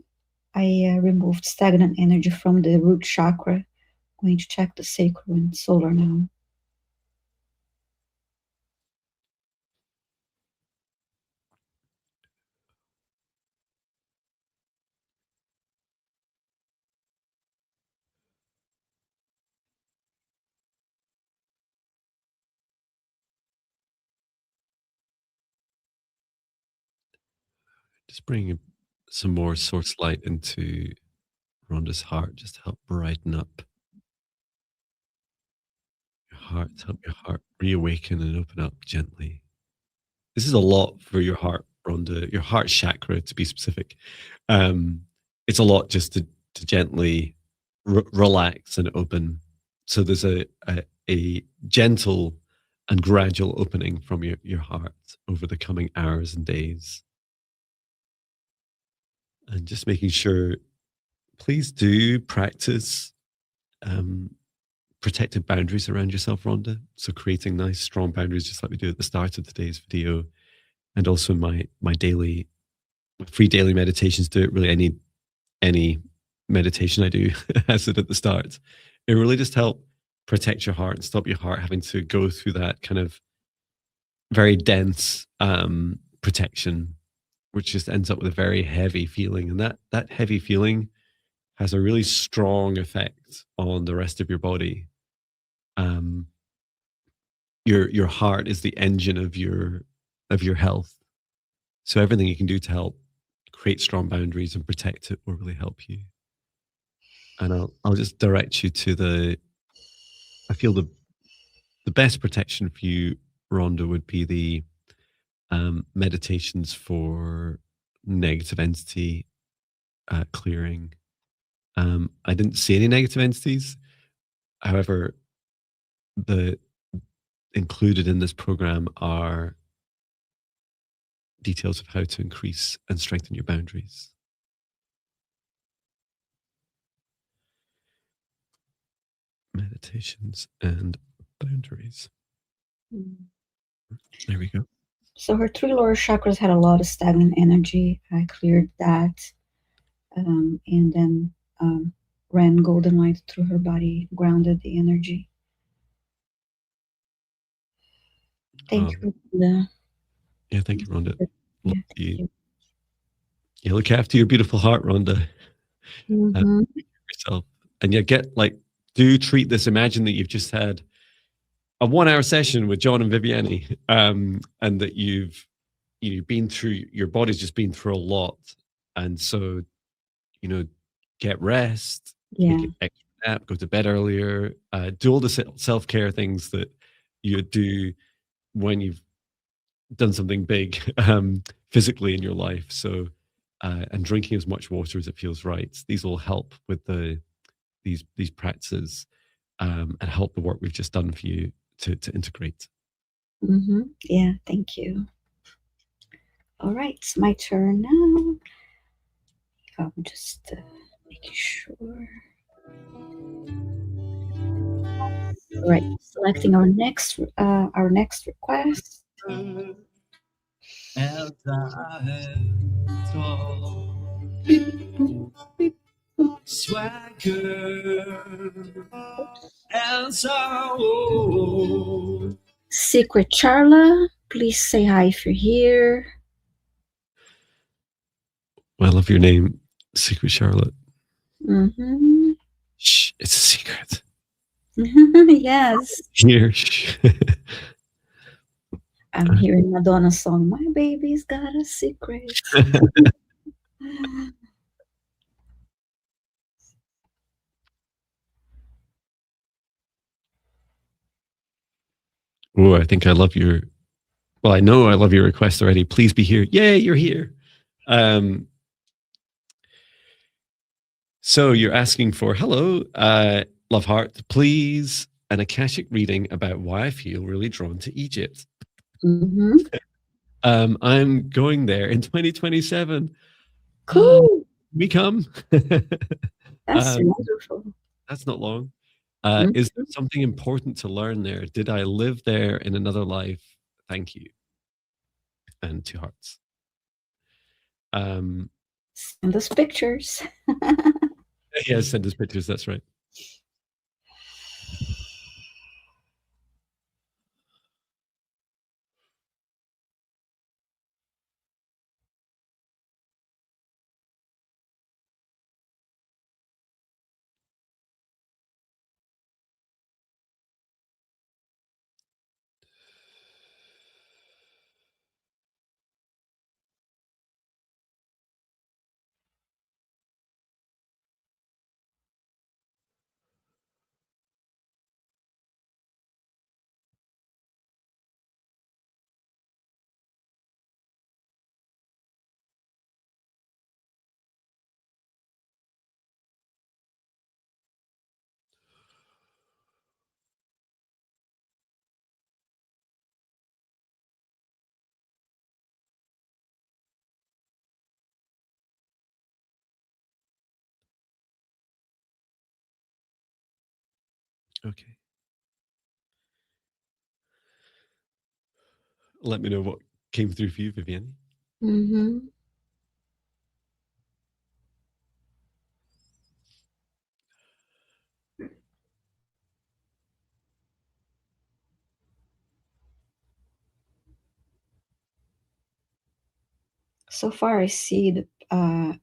I removed stagnant energy from the root chakra. Going to check the sacral and solar now. Just bringing some more source light into Rhonda's heart, just to help brighten up your heart, to help your heart reawaken and open up gently. This is a lot for your heart, Rhonda, your heart chakra to be specific. It's a lot just to gently relax and open. So there's a gentle and gradual opening from your heart over the coming hours and days. And just making sure, please do practice protective boundaries around yourself, Rhonda. So creating nice, strong boundaries, just like we do at the start of today's video. And also my free daily meditations do it. Really, any meditation I do has it at the start. It really just help protect your heart and stop your heart having to go through that kind of very dense protection, which just ends up with a very heavy feeling. And that heavy feeling has a really strong effect on the rest of your body. Your heart is the engine of your health. So everything you can do to help create strong boundaries and protect it will really help you. And I'll just direct you to I feel the best protection for you, Rhonda, would be the meditations for negative entity clearing. I didn't see any negative entities. However, the included in this program are details of how to increase and strengthen your boundaries. Meditations and boundaries. Mm. There we go. So her three lower chakras had a lot of stagnant energy. I cleared that, and then ran golden light through her body, grounded the energy. Thank you. Yeah, thank you, Rhonda. Yeah, Love thank you. You look after your beautiful heart, Rhonda. Mm-hmm. Yourself, and you do treat this. Imagine that you've just had a 1 hour session with Jon and Viviane, and that you've been through, your body's just been through a lot, and so get rest, Yeah. take an extra nap, go to bed earlier, do all the self-care things that you do when you've done something big physically in your life. So and drinking as much water as it feels right. These will help with these practices, and help the work we've just done for you to integrate. Mm-hmm. Yeah, thank you. All right, it's my turn now. I'm just making sure. All right, selecting our next request. As I talk, swagger, as I walk. Secret Charla, please say hi if you're here. Well, I love your name, Secret Charlotte. Mm-hmm. Shh, it's a secret. Yes. Here. I'm hearing Madonna's song, My Baby's Got a Secret. Oh, I think I love your. Well, I know I love your request already. Please be here. Yay, you're here. So you're asking for, hello, love heart, please, an Akashic reading about why I feel really drawn to Egypt. Mm-hmm. I'm going there in 2027. Cool. We come. That's wonderful. That's not long. Mm-hmm. Is there something important to learn there? Did I live there in another life? Thank you. And two hearts. Send us pictures. Yeah, send us pictures. That's right. Okay. Let me know what came through for you, Viviane. Mm-hmm. So far, I see a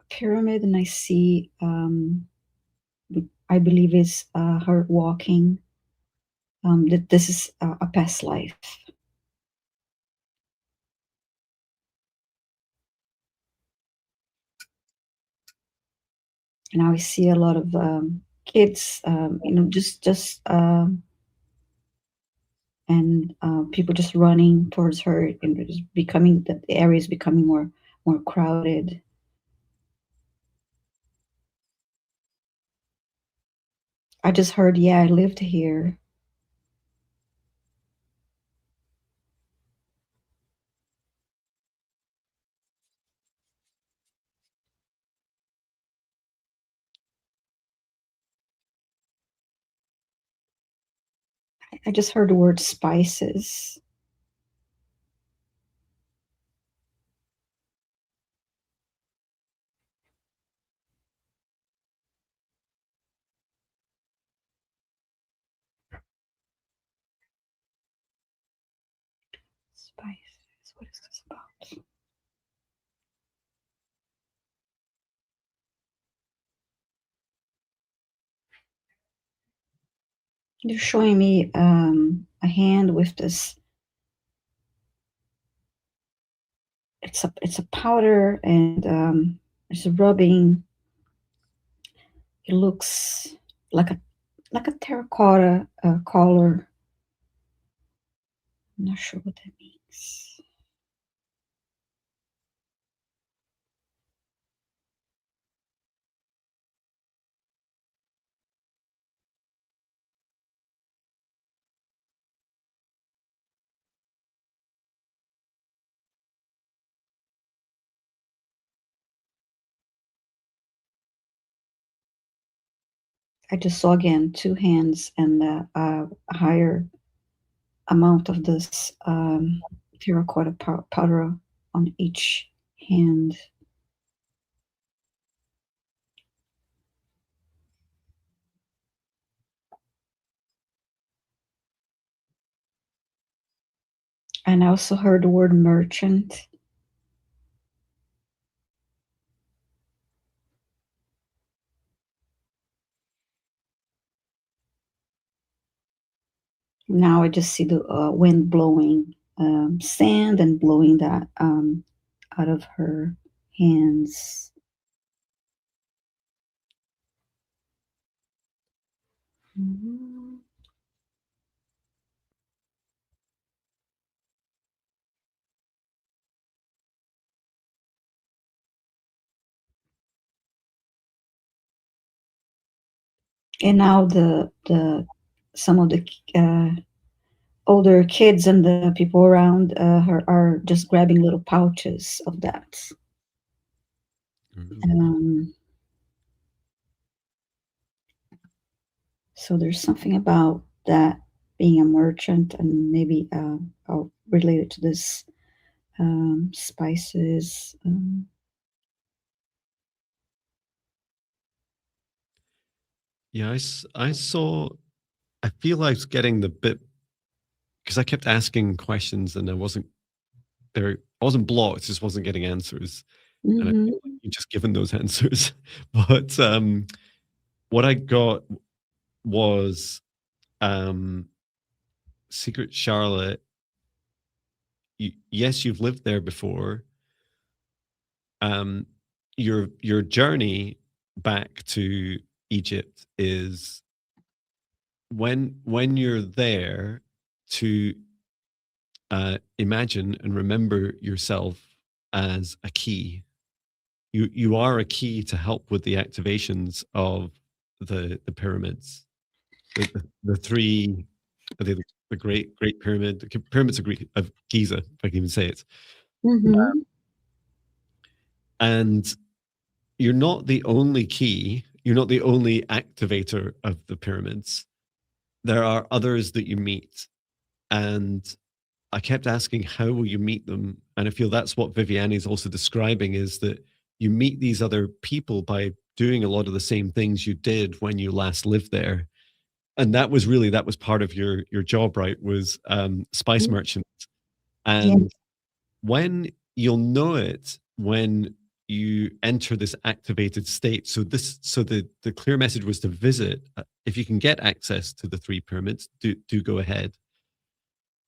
pyramid, and I see I believe it's her walking. That this is a past life. And I see a lot of kids, and people just running towards her, and it's becoming the area is becoming more crowded. I just heard, yeah, I lived here. I just heard the word spices. Spices. What is this about? They're showing me a hand with this. It's a powder, and it's rubbing. It looks like a terracotta color. I'm not sure what that means. I just saw again 2 hands and a higher amount of this terracotta powder on each hand. And I also heard the word merchant. Now I just see the wind blowing sand and blowing that out of her hands. Mhm. And now the some of the older kids and the people around her are just grabbing little pouches of that. Ooh. Um, so there's something about that being a merchant, and maybe related to this spices. Yeah, I saw. I feel I was getting the bit because I kept asking questions and I wasn't there. I wasn't blocked; just wasn't getting answers, and I feel like Mhm. you just given those answers. But what I got was um, Secret Charlotte. Yes, you've lived there before. Um, your journey back to Egypt is when you're there to imagine and remember yourself as a key. You are a key to help with the activations of the pyramids, the three, the Great Pyramid, the pyramids of Giza, if I can even say it. Mhm. And you're not the only key. You're not the only activator of the pyramids. There are others that you meet, and I kept asking, how will you meet them? And I feel that's what Viviane is also describing, is that you meet these other people by doing a lot of the same things you did when you last lived there. And that was part of your job, right? Was spice Mm. merchant. Yeah. And when you'll know it when you enter this activated state. So the clear message was to visit. If you can get access to the three pyramids, do go ahead.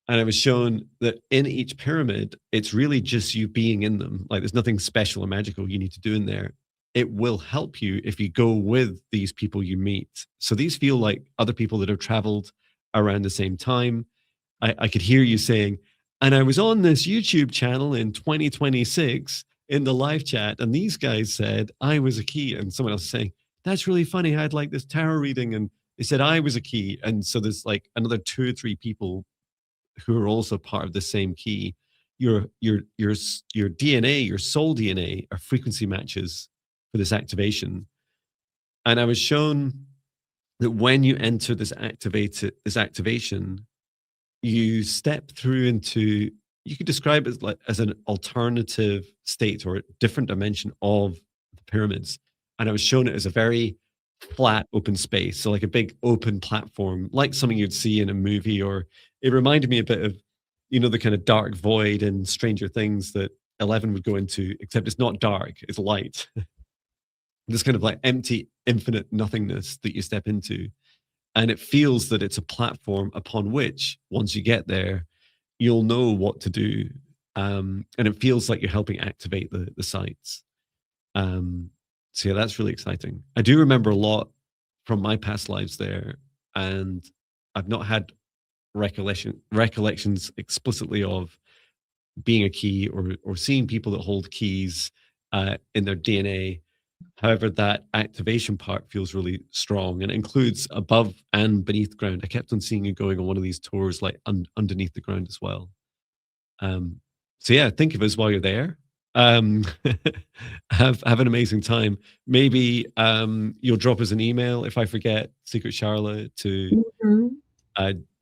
And I was shown that in each pyramid, it's really just you being in them. Like there's nothing special or magical you need to do in there. It will help you if you go with these people you meet. So these feel like other people that have traveled around the same time. I could hear you saying, and I was on this YouTube channel in 2026 in the live chat, and these guys said I was a key, and someone else saying, that's really funny. I had like this tarot reading, and they said I was a key. And so there's like another 2 or 3 people who are also part of the same key. Your DNA, your soul DNA, are frequency matches for this activation. And I was shown that when you enter this activation, you step through into, you could describe it as like as an alternative state or a different dimension of the pyramids. And I was shown it as a very flat open space, so like a big open platform, like something you'd see in a movie. Or it reminded me a bit of, you know, the kind of dark void in Stranger Things that Eleven would go into, except it's not dark, it's light. This kind of like empty, infinite nothingness that you step into. And it feels that it's a platform upon which, once you get there, you'll know what to do. And it feels like you're helping activate the sites. So yeah, that's really exciting. I do remember a lot from my past lives there, and I've not had recollections explicitly of being a key or seeing people that hold keys in their DNA. However, that activation part feels really strong, and it includes above and beneath ground. I kept on seeing you going on one of these tours, like underneath the ground as well. So yeah, think of us while you're there. Um, have an amazing time. Maybe you'll drop us an email if I forget, Secret Charlotte, to Mhm.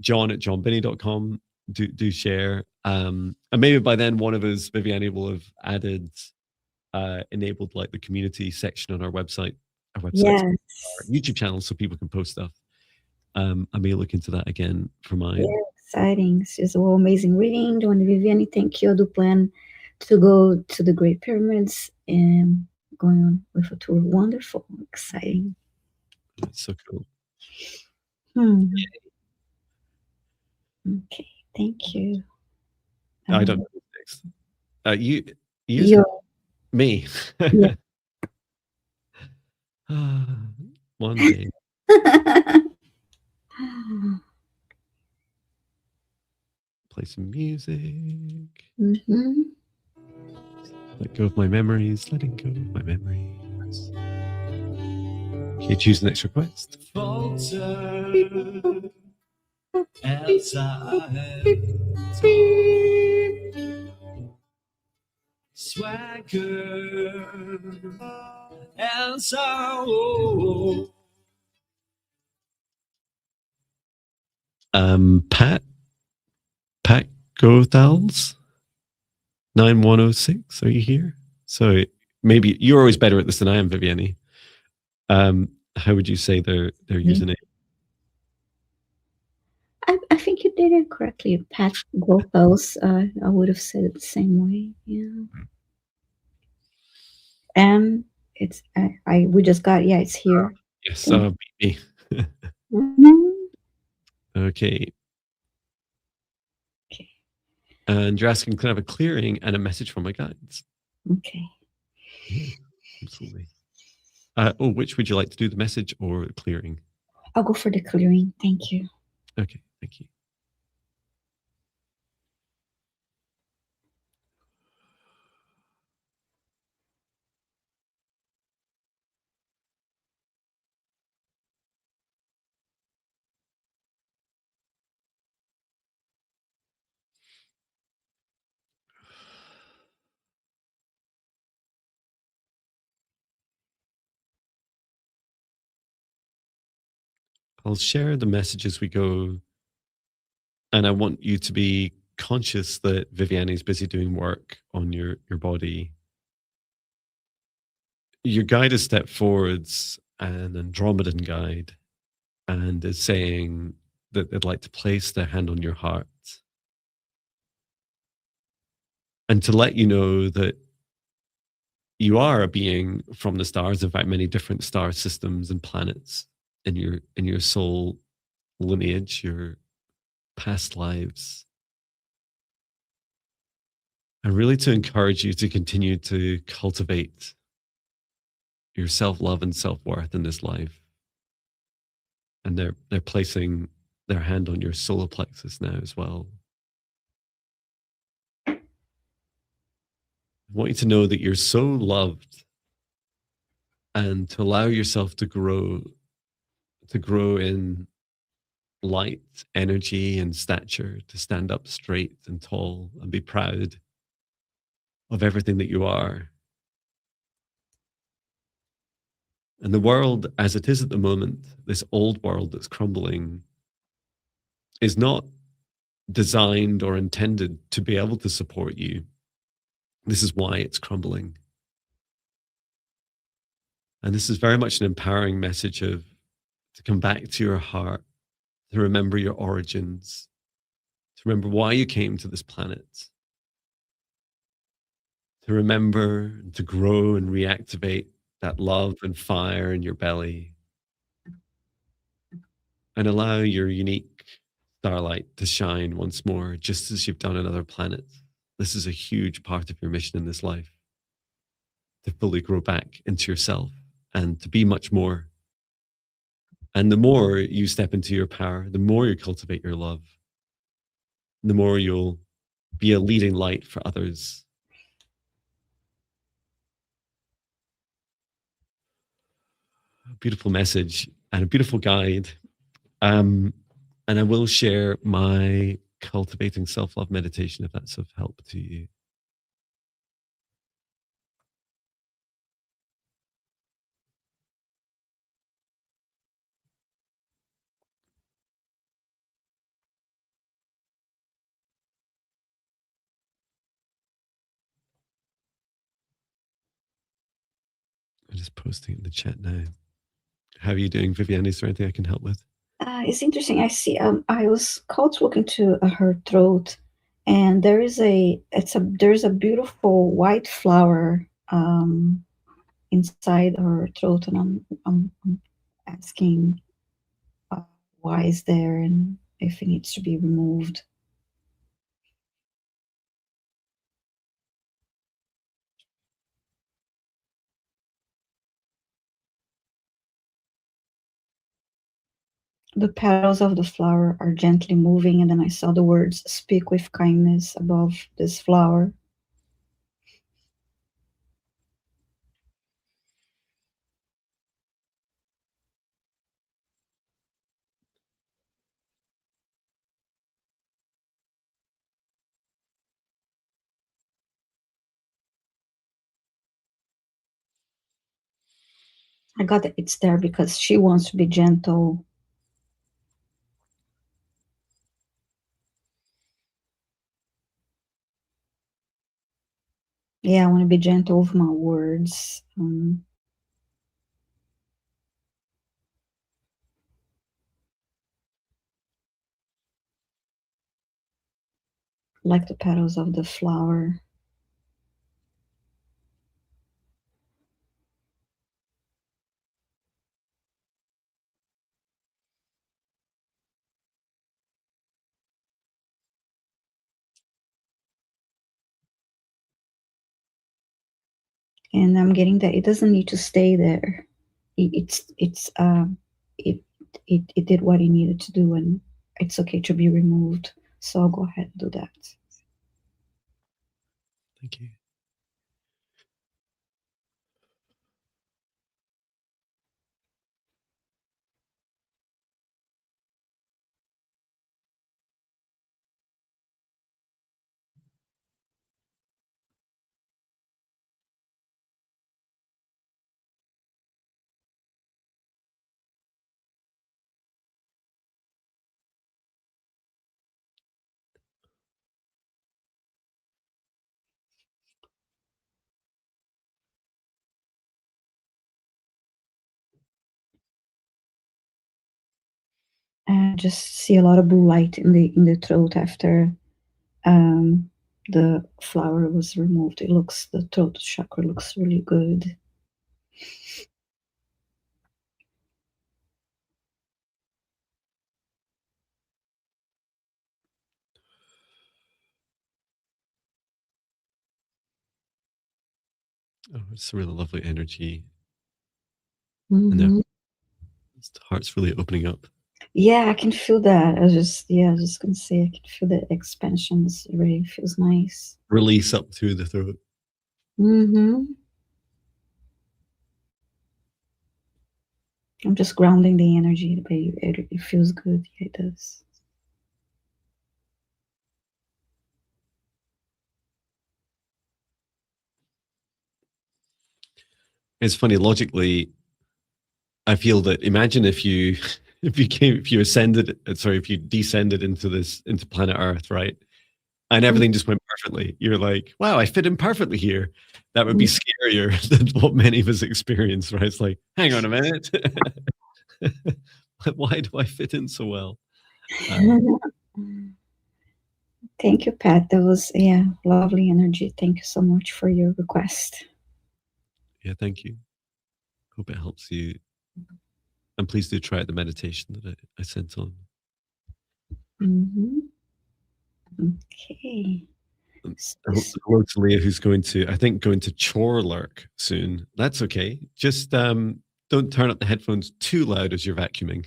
Jon@jonbinnie.com. Do share. And maybe by then one of us, Viviane, will have added enabled like the community section on our website, our Yes. YouTube channel, so people can post stuff. I may look into that again for mine. Yeah, exciting. It's just all amazing reading. Jon and Viviane, thank you. I do plan to go to the Great Pyramids and going on with a tour. Wonderful, exciting. It's so cool. Hmm. Okay, thank you. I don't know what's next. You You, me. yeah. One day. Play some music. Mm-hmm. Let go of my memories. Letting go of my memories. Okay, choose the next request. Falter as I swagger as I Pat Gothals 9106. Are you here? So maybe you're always better at this than I am, Viviane. How would you say their username? I think you did it correctly, Pat Gothals. I would have said it the same way. Yeah. And it's we just got it's here. Yes, Thank me. Mhm. Okay. Okay. And you're asking, can I have a clearing and a message from my guides? Okay. Yeah, absolutely. Which would you like to do, the message or clearing? I'll go for the clearing. Thank you. Okay, thank you. I'll share the message as we go. And I want you to be conscious that Viviane is busy doing work on your body. Your guide has stepped forwards, an Andromedan guide, and is saying that they'd like to place their hand on your heart and to let you know that you are a being from the stars. In fact, many different star systems and planets in your soul lineage, your past lives, and really to encourage you to continue to cultivate your self-love and self-worth in this life. And they're placing their hand on your solar plexus now as well. I want you to know that you're so loved, and to allow yourself to grow in light, energy, and stature, to stand up straight and tall and be proud of everything that you are. And the world as it is at the moment, this old world that's crumbling, is not designed or intended to be able to support you. This is why it's crumbling. And this is very much an empowering message of to come back to your heart, to remember your origins, to remember why you came to this planet, to remember and to grow and reactivate that love and fire in your belly, and allow your unique starlight to shine once more, just as you've done on other planets. This is a huge part of your mission in this life, to fully grow back into yourself and to be much more. And the more you step into your power, the more you cultivate your love, the more you'll be a leading light for others. A beautiful message and a beautiful guide. And I will share my cultivating self-love meditation if that's of help to you. I'm just posting it in the chat now. How are you doing, Viviane? Is there anything I can help with? It's interesting. I see. I was called to look into her throat, and there's a beautiful white flower inside her throat, and I'm asking why is there and if it needs to be removed. The petals of the flower are gently moving, and then I saw the words "Speak with kindness" above this flower. I got that it's there because she wants to be gentle. Yeah, I want to be gentle with my words. Like the petals of the flower. And I'm getting that it doesn't need to stay there. It did what it needed to do, and it's okay to be removed. So I'll go ahead and do that. Thank you. And just see a lot of blue light in the throat after the flower was removed. The throat chakra looks really good. Oh, it's a really lovely energy. Mm-hmm. And the heart's really opening up. Yeah, I can feel that. I was just gonna say I can feel the expansion. It really feels nice. Release up through the throat. Mm-hmm. I'm just grounding the energy, but it feels good. Yeah, it does. It's funny, logically, I feel that imagine if you if you descended into planet Earth, right? And everything just went perfectly. You're like, wow, I fit in perfectly here. That would be scarier than what many of us experience, right? It's like, hang on a minute. Why do I fit in so well? Thank you, Pat. That was, yeah, lovely energy. Thank you so much for your request. Yeah, thank you. Hope it helps you. And please do try out the meditation that I sent on. Okay. Hello to Leah, who's going to chore lurk soon. That's okay. Just don't turn up the headphones too loud as you're vacuuming.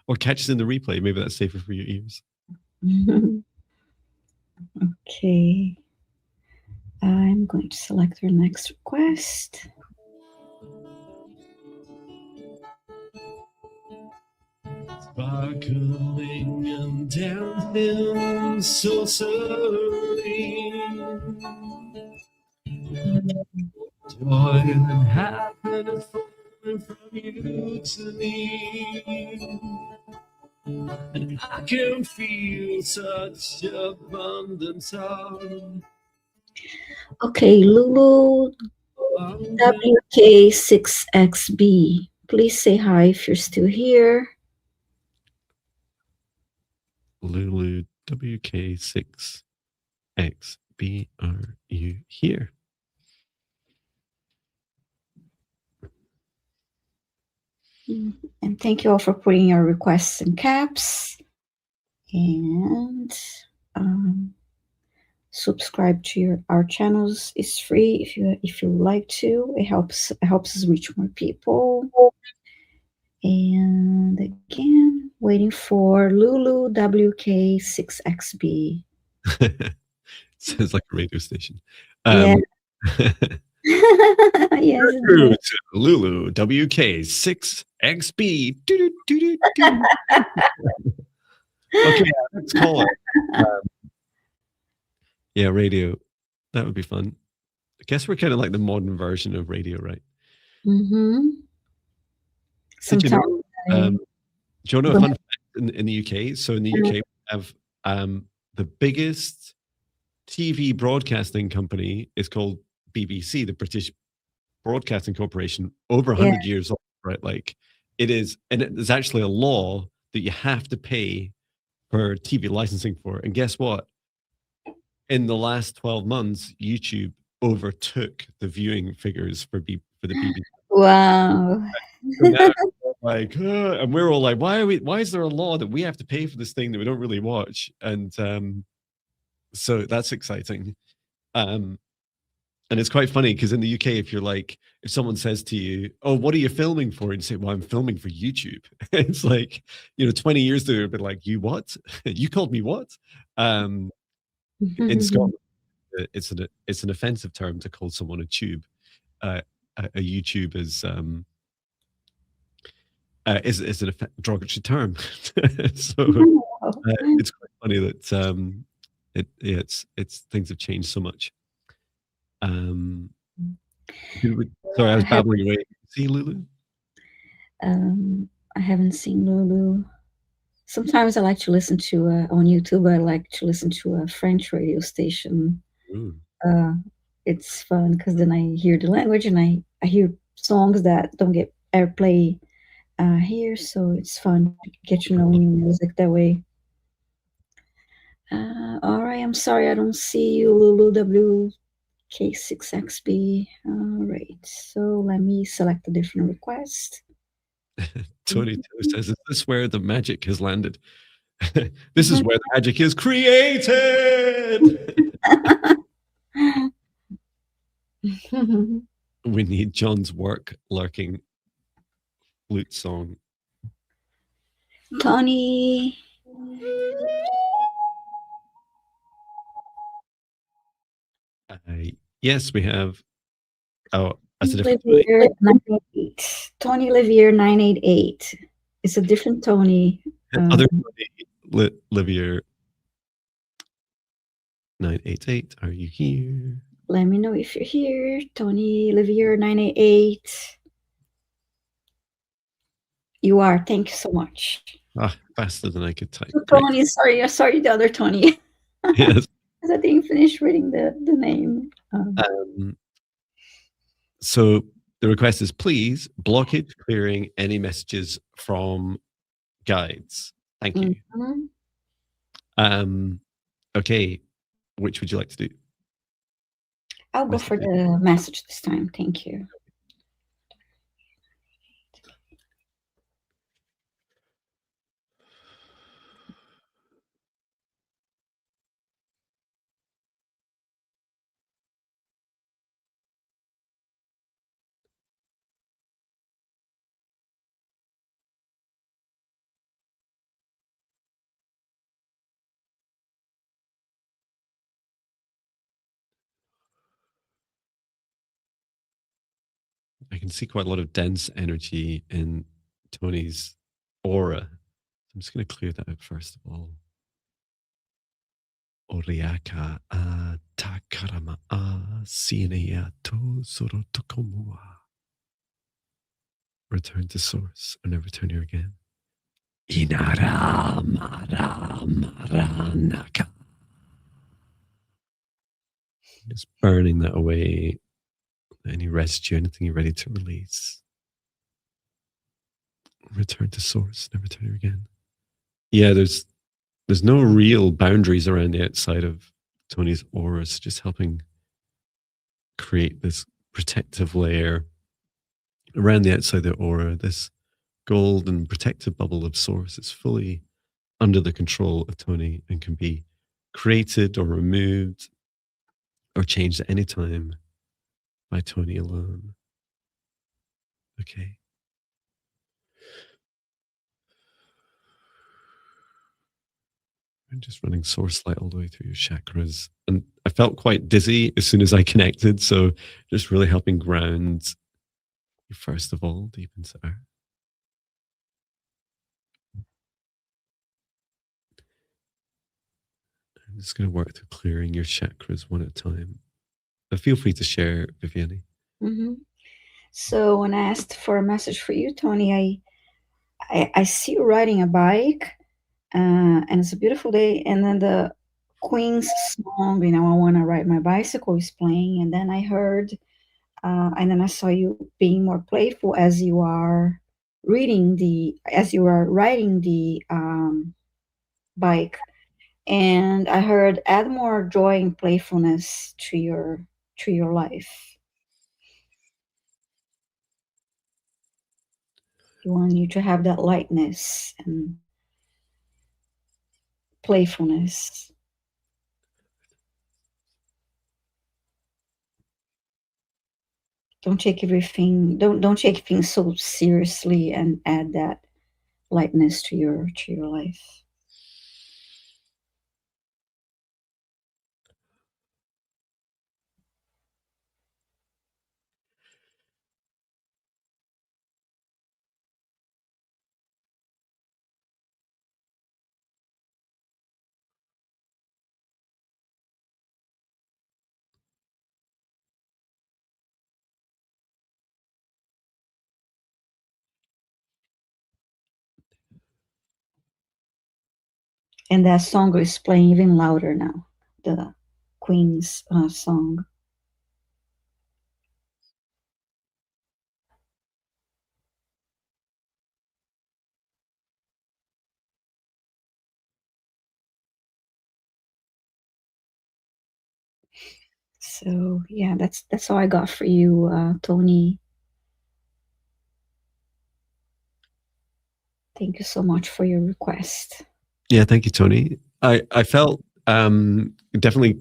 Or catch us in the replay. Maybe that's safer for your ears. Okay. I'm going to select our next request. Sparkling and dancing, so serene. Joy and happiness flowing from you to me. And I can feel such abundance of. Okay, Lulu WK6XB. Please say hi if you're still here. Lulu WK6XB, are you here? And thank you all for putting your requests in caps. And subscribe to our channels. It's free if you like to. It helps us reach more people. And again, waiting for Lulu WK6XB. Sounds like a radio station. Yeah. Yes. True to Lulu WK6XB. Okay, let's call it. Yeah, radio. That would be fun. I guess we're kind of like the modern version of radio, right? Mm-hmm. Did you know? Do you know a fun fact in the UK? So in the UK, we have the biggest TV broadcasting company is called BBC, the British Broadcasting Corporation, over 100 years old, right? Like it is, and there's actually a law that you have to pay for TV licensing for. And guess what? In the last 12 months, YouTube overtook the viewing figures for the BBC. Wow. So now, like, and we're all like, why is there a law that we have to pay for this thing that we don't really watch? And so that's exciting. And it's quite funny because in the UK, if someone says to you, "Oh, what are you filming for?" and you say, "Well, I'm filming for YouTube." It's like, 20 years ago, it'd be like, "You what? You called me what?" In Scotland, it's an offensive term to call someone a tube. A YouTube is a derogatory term. So it's quite funny that it's things have changed so much. Sorry, I was babbling away. See Lulu? I haven't seen Lulu. Sometimes I like to listen to on YouTube. I like to listen to a French radio station. It's fun because then I hear the language and I hear songs that don't get airplay here, so it's fun to get to know new music that way. All right, I'm sorry I don't see you, Lulu WK6XB. All right, so let me select a different request. Tony says, "Is this where the magic has landed?" This is where the magic is created. We need Jon's work lurking flute song. Tony. Yes, we have. Oh, that's a Tony different Livier 988. Tony Livier 988. It's a different Tony. Other Tony Livier 988. Are you here? Let me know if you're here. Tony Livier 988. You are. Thank you so much. Faster than I could type. Tony, sorry, the other Tony. Yes. Because I didn't finish reading the name. So the request is, please blockage clearing any messages from guides. Thank you. Um, okay, which would you like to do? I'll go for Messages. the message this time. Thank you. I can see quite a lot of dense energy in Tony's aura. I'm just going to clear that out first of all. Oriaka a takarama a sinea to sorotokomua. Return to source and then return here again. Inara mara maranaka. Just burning that away. Any residue, anything you're ready to release. Return to source, then return here again. Yeah, there's no real boundaries around the outside of Tony's aura. It's just helping create this protective layer around the outside of the aura. This golden protective bubble of source is fully under the control of Tony and can be created or removed or changed at any time by Tony alone. Okay. I'm just running source light all the way through your chakras. And I felt quite dizzy as soon as I connected. So just really helping ground you first of all, deep into earth. I'm just going to work through clearing your chakras one at a time. But feel free to share, Viviane. Mm-hmm. So when I asked for a message for you, Tony, I see you riding a bike, and it's a beautiful day. And then the Queen's song, I want to ride my bicycle, is playing. And then I heard, and then I saw you being more playful as you are as you are riding the bike. And I heard, add more joy and playfulness to your life. You want you to have that lightness and playfulness. Don't take things so seriously, and add that lightness to your life. And that song is playing even louder now, the Queen's song. So yeah, that's all I got for you, Tony. Thank you so much for your request. Yeah, thank you, Tony. I felt definitely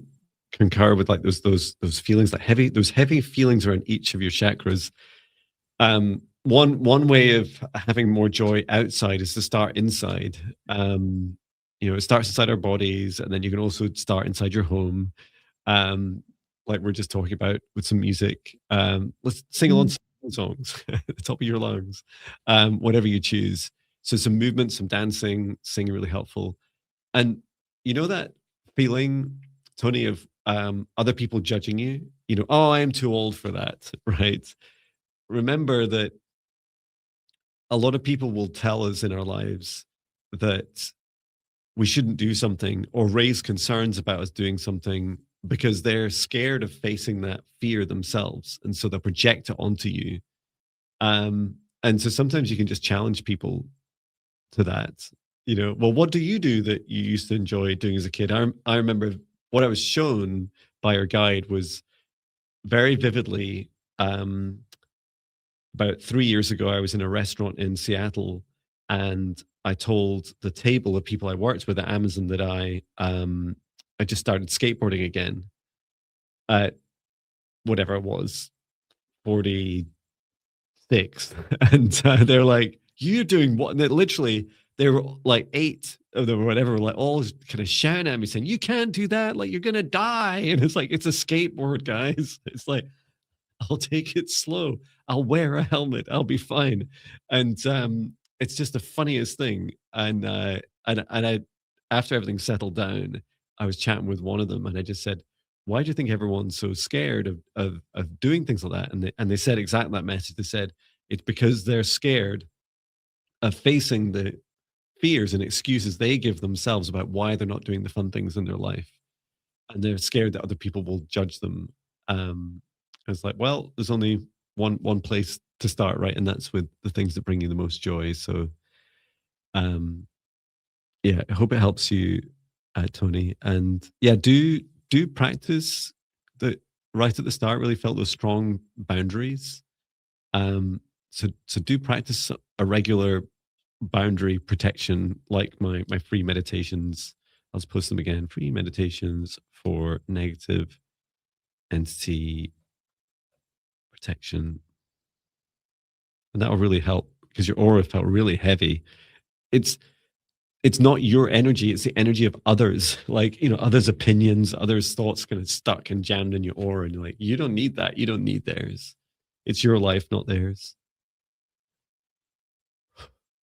concur with like those feelings, like those heavy feelings around each of your chakras. One way of having more joy outside is to start inside. It starts inside our bodies, and then you can also start inside your home. Like we're just talking about with some music. Let's sing along songs at the top of your lungs, whatever you choose. So some movement, some dancing, singing, really helpful. And you know that feeling, Tony, of other people judging you. Oh, I am too old for that, right? Remember that a lot of people will tell us in our lives that we shouldn't do something or raise concerns about us doing something because they're scared of facing that fear themselves. And so they'll project it onto you. And so sometimes you can just challenge people to that. You know, well, what do you do that you used to enjoy doing as a kid? I remember what I was shown by our guide was very vividly. About 3 years ago, I was in a restaurant in Seattle, and I told the table of people I worked with at Amazon that I just started skateboarding again at whatever it was, 46, and they're like, "You're doing what?" And they literally, they were like 8 of them or whatever, were like all kind of shouting at me saying, "You can't do that! Like you're gonna die!" And it's like, it's a skateboard, guys. It's like, I'll take it slow. I'll wear a helmet. I'll be fine. And it's just the funniest thing. And I, after everything settled down, I was chatting with one of them, and I just said, "Why do you think everyone's so scared of doing things like that?" And they said exactly that message. They said it's because they're scared of facing the fears and excuses they give themselves about why they're not doing the fun things in their life, and they're scared that other people will judge them. It's like, well, there's only one place to start, right? And that's with the things that bring you the most joy. So, um, yeah, I hope it helps you, Tony. And yeah, do practice that right at the start. Really felt those strong boundaries. So do practice a regular boundary protection, like my free meditations. I'll just post them again. Free meditations for negative entity protection, and that will really help because your aura felt really heavy. It's it's not your energy; it's the energy of others. Like, you know, others' opinions, others' thoughts, kind of stuck and jammed in your aura, and you're like, you don't need that. You don't need theirs. It's your life, not theirs.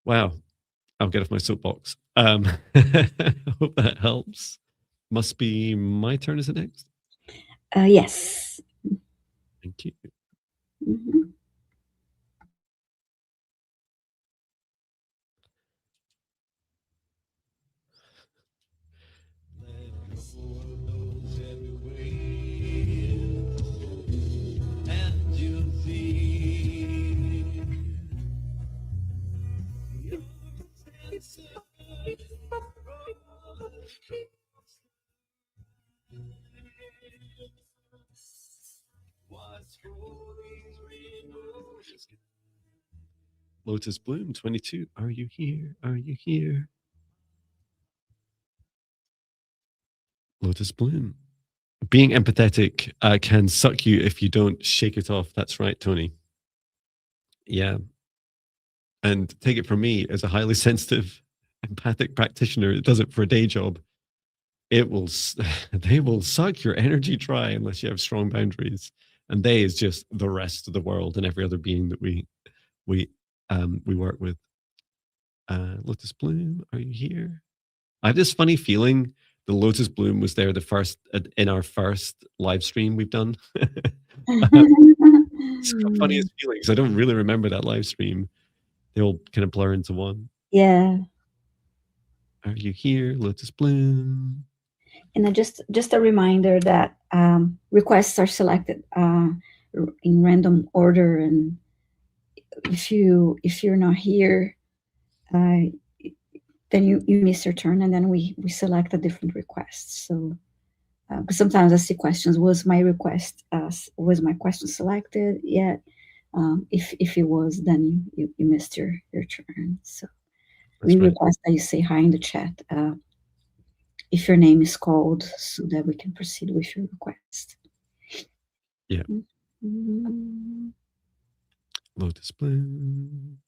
Wow, I'll get off my soapbox. Hope that helps. Must be my turn. Is it next? Yes. Thank you. Mhm. Lotus Bloom 22. Are you here? Are you here? Lotus Bloom. Being empathetic can suck you if you don't shake it off. That's right, Tony. Yeah. And take it from me, as a highly sensitive, empathic practitioner that does it for a day job, it will, they will suck your energy dry unless you have strong boundaries. And they is just the rest of the world and every other being that we work with. Lotus Bloom, are you here? I have this funny feeling the Lotus Bloom was there the first in our first live stream we've done. It's the funniest feelings. I don't really remember that live stream. They all kind of blur into one. Yeah. Are you here, Lotus Bloom? And then just a reminder that requests are selected in random order, and if you're not here, uh, then you miss your turn, and then we select a different request. So because sometimes I see questions: was my question selected yet? If it was, then you missed your turn. So we That's right. request that you say hi in the chat if your name is called, so that we can proceed with your request. Yeah. Mhm. Lotus Bloom.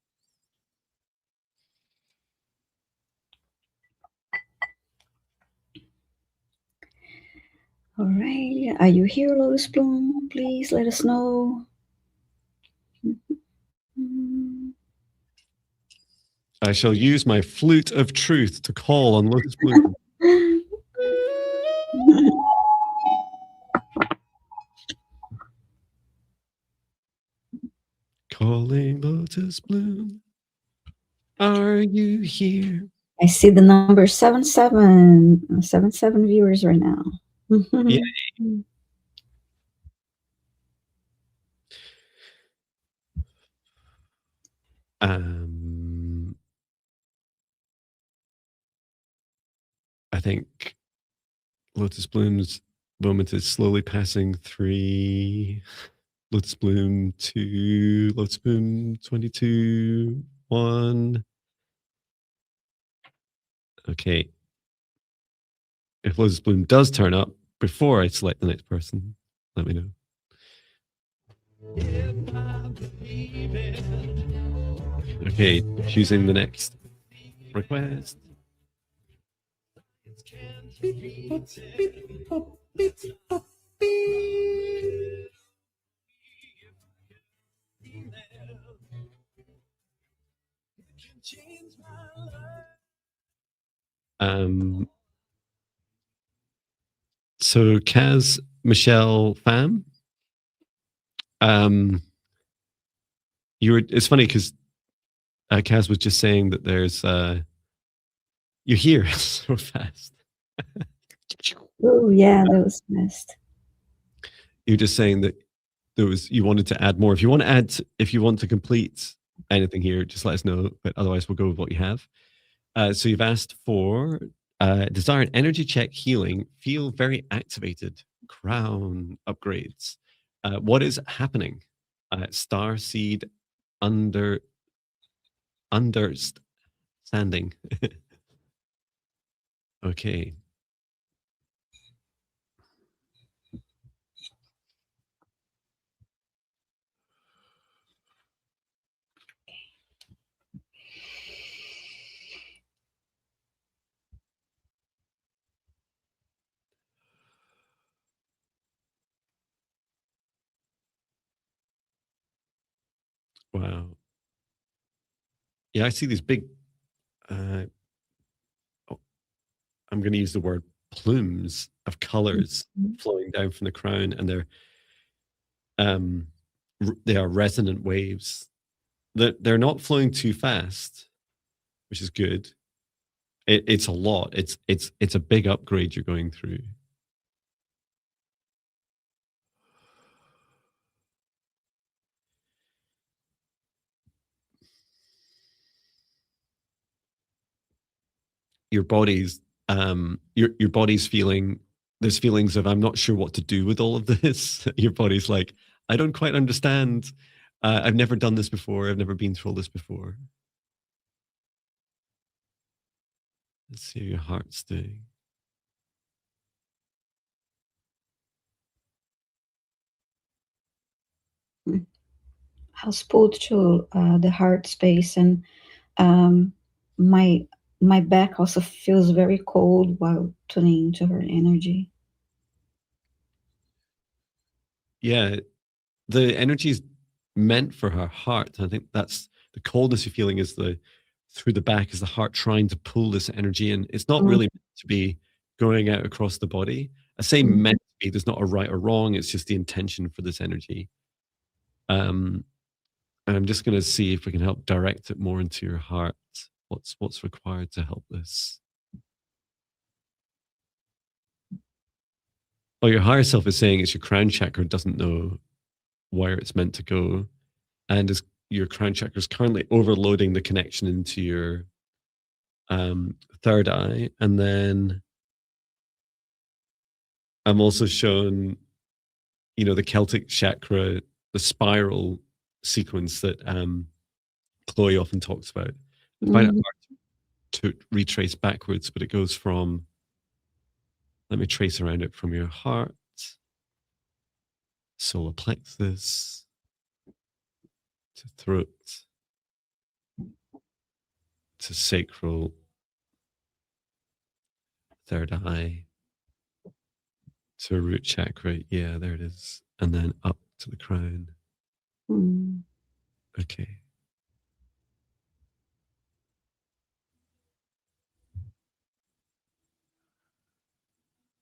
All right. Are you here, Lotus Bloom? Please let us know. Mhm. I shall use my flute of truth to call on Lotus Bloom. Calling Lotus Bloom. Are you here? I see the number 77 viewers right now. Yeah. Um, think Lotus Bloom's moment is slowly passing 3, Lotus Bloom 2, Lotus Bloom 22, 1. Okay. If Lotus Bloom does turn up before I select the next person, let me know. Okay, choosing the next request. So Kaz, Michelle, Pham, it's funny because Kaz was just saying that there's you're here so fast. Oh yeah, that was fast. You're just saying that you wanted to add more. If you want to complete anything here, just let us know. But otherwise, we'll go with what you have. So you've asked for desire an energy check healing. Feel very activated. Crown upgrades. What is happening? Star seed understanding. Okay. Wow. Yeah, I see these big, I'm going to use the word plumes of colors flowing down from the crown, and they are resonant waves. They're not flowing too fast, which is good. It's a lot. It's a big upgrade you're going through. Your body's your body's feeling, there's feelings of I'm not sure what to do with all of this. Your body's like, I don't quite understand. I've never done this before. I've never been through all this before. Let's see how your heart's doing. How spiritual the heart space, and my back also feels very cold while tuning into her energy. Yeah, the energy is meant for her heart. I think that's the coldness you're feeling is through the back is the heart trying to pull this energy in. It's not really meant to be going out across the body. I say meant to be, there's not a right or wrong. It's just the intention for this energy. And I'm just going to see if we can help direct it more into your heart. What's required to help this? Oh, your higher self is saying it's your crown chakra doesn't know where it's meant to go, and your crown chakra is currently overloading the connection into your third eye. And then I'm also shown, the Celtic chakra, the spiral sequence that Chloe often talks about. I find it hard to retrace backwards, but it goes from, let me trace around it from your heart, solar plexus, to throat, to sacral, third eye, to root chakra. Yeah, there it is. And then up to the crown. Okay.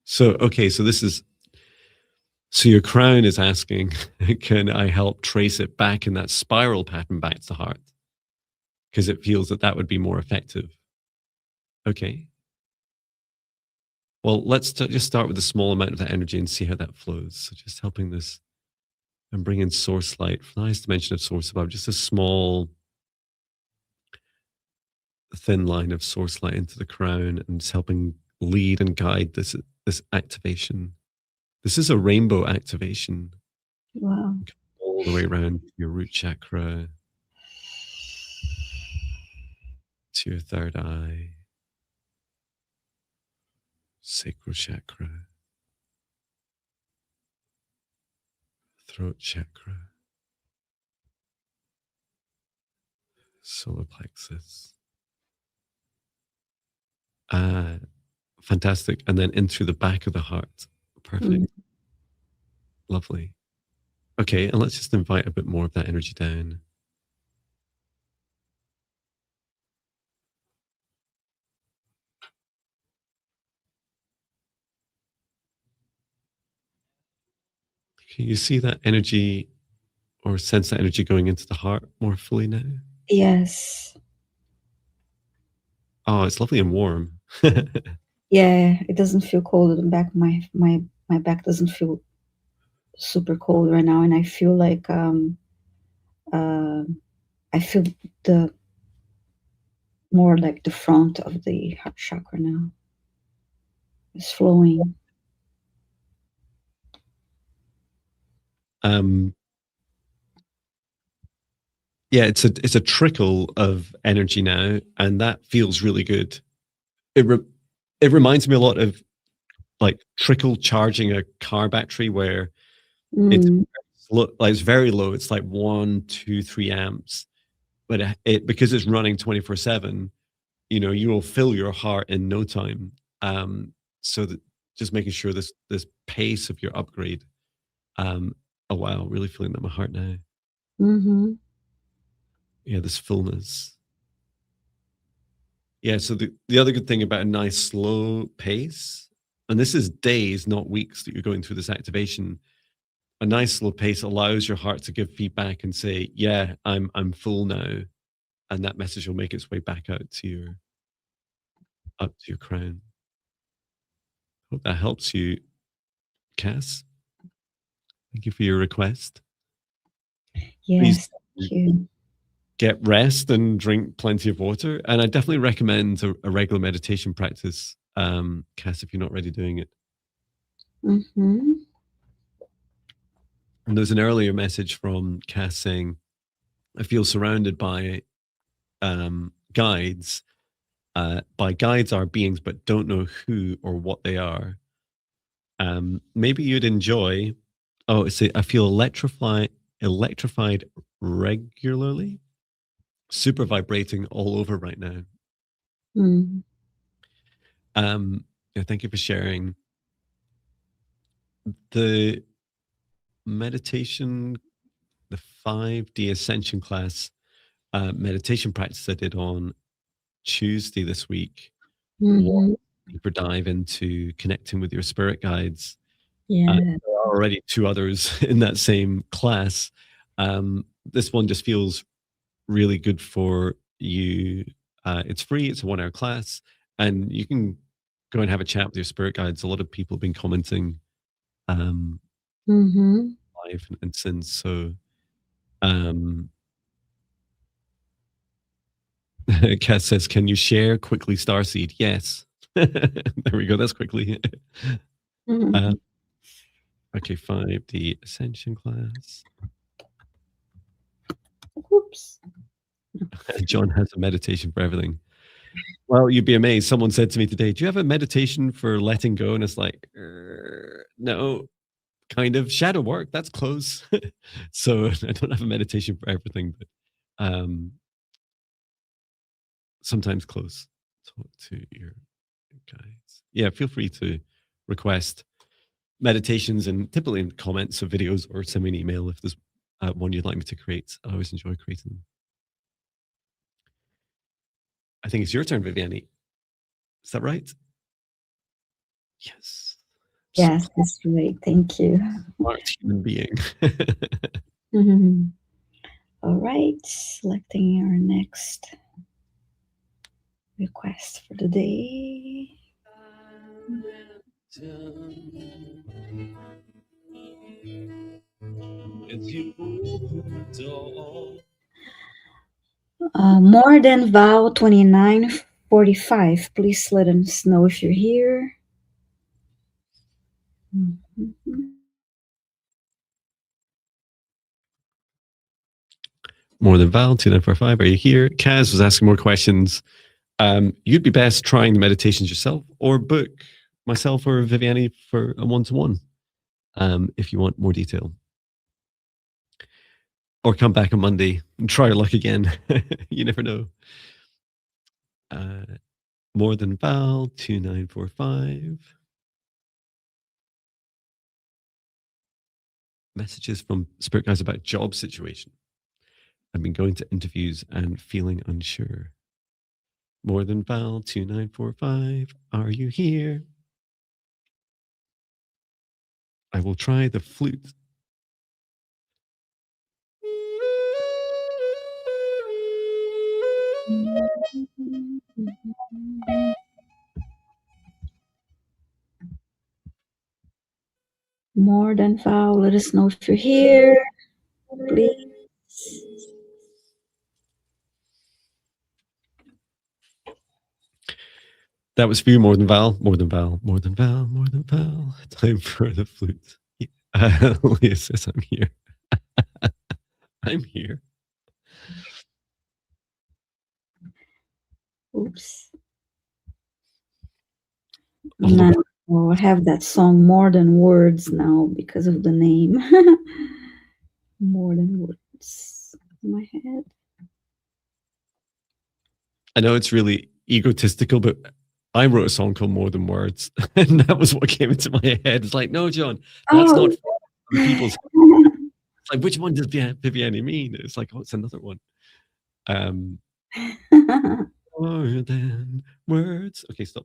So your crown is asking, can I help trace it back in that spiral pattern back to the heart? Because it feels that would be more effective. Okay. Well, let's just start with a small amount of that energy and see how that flows. So just helping this and bring in source light from the highest dimension of source above, just a small thin line of source light into the crown, and just helping lead and guide this activation. This is a rainbow activation Wow. all the way around your root chakra, to your third eye, sacral chakra, throat chakra, solar plexus. Fantastic. And then into the back of the heart. Perfect. Mm. Lovely. Okay, and let's just invite a bit more of that energy down. Can you see that energy or sense that energy going into the heart more fully now? Yes. Oh, it's lovely and warm. Yeah, it doesn't feel cold in the back. My back doesn't feel super cold right now, and I feel like I feel the more like the front of the heart chakra now. It's flowing. Yeah, it's a trickle of energy now, and that feels really good. It reminds me a lot of like trickle charging a car battery, where it's low, like it's very low. It's like 1, 2, 3 amps, but it because it's running 24/7. You know, you will fill your heart in no time. So that just making sure this pace of your upgrade. Oh wow, really feeling that in my heart now. Mm-hmm. Yeah, this fullness. Yeah, so the other good thing about a nice slow pace, and this is days, not weeks, that you're going through this activation. A nice slow pace allows your heart to give feedback and say, "Yeah, I'm full now," and that message will make its way back out to your up to your crown. Hope that helps you, Cass. Thank you for your request. Please Yes, thank you. get rest and drink plenty of water. And I definitely recommend a regular meditation practice, Cass, if you're not already doing it. Mm-hmm. And there's an earlier message from Cass saying, I feel surrounded by guides. By guides are beings, but don't know who or what they are. Maybe you'd enjoy. Oh, I feel electrified regularly, super vibrating all over right now. Mm. Yeah, thank you for sharing. The meditation, the 5D Ascension class meditation practice I did on Tuesday this week was Mm-hmm. a deeper dive into connecting with your spirit guides. Yeah. There are already 2 others in that same class. This one just feels really good for you. It's free. It's a 1-hour class, and you can go and have a chat with your spirit guides. A lot of people have been commenting Mm-hmm. live and since. So, um, Cass says, "Can you share quickly Starseed?" Yes. There we go. That's quickly. Mm-hmm. Okay, 5D Ascension class. Oops. John has a meditation for everything. Well, you'd be amazed. Someone said to me today, "Do you have a meditation for letting go?" And it's like, no, kind of shadow work. That's close. So I don't have a meditation for everything, but sometimes close. Talk to your guides. Yeah, feel free to request meditations and typically in comments of videos, or send me an email if there's one you'd like me to create. I always enjoy creating them. I think it's your turn, Viviane. Is that right? Yes. Yes, that's right. Thank you. Smart human being. Mm-hmm. All right, selecting our next request for the day. More Than Vow 29 45. Please let us know if you're here. Mhm. More than Val, 2945. Are you here? Kaz was asking more questions. You'd be best trying the meditations yourself or book myself or Viviane for a one-to-one if you want more detail. Or come back on Monday and try your luck again. You never know. More than Val, 2945. Messages from Spirit Guides about job situation. I've been going to interviews and feeling unsure. More than Val, 2945. Are you here? I will try the flute. More than foul. Let us know if you're here, please. That was for you, More than Val, More than Val, More than Val, More than Val. Time for the flute. Leah says, I'm here. I'm here. Oops. Now I have that song More Than Words now because of the name. More Than Words in my head. I know it's really egotistical, but I wrote a song called More Than Words, and that was what came into my head. It's like, no, John, that's not for people's. It's like, which one does Viviane mean? It's like, oh, it's another one. More than words. Okay, stop.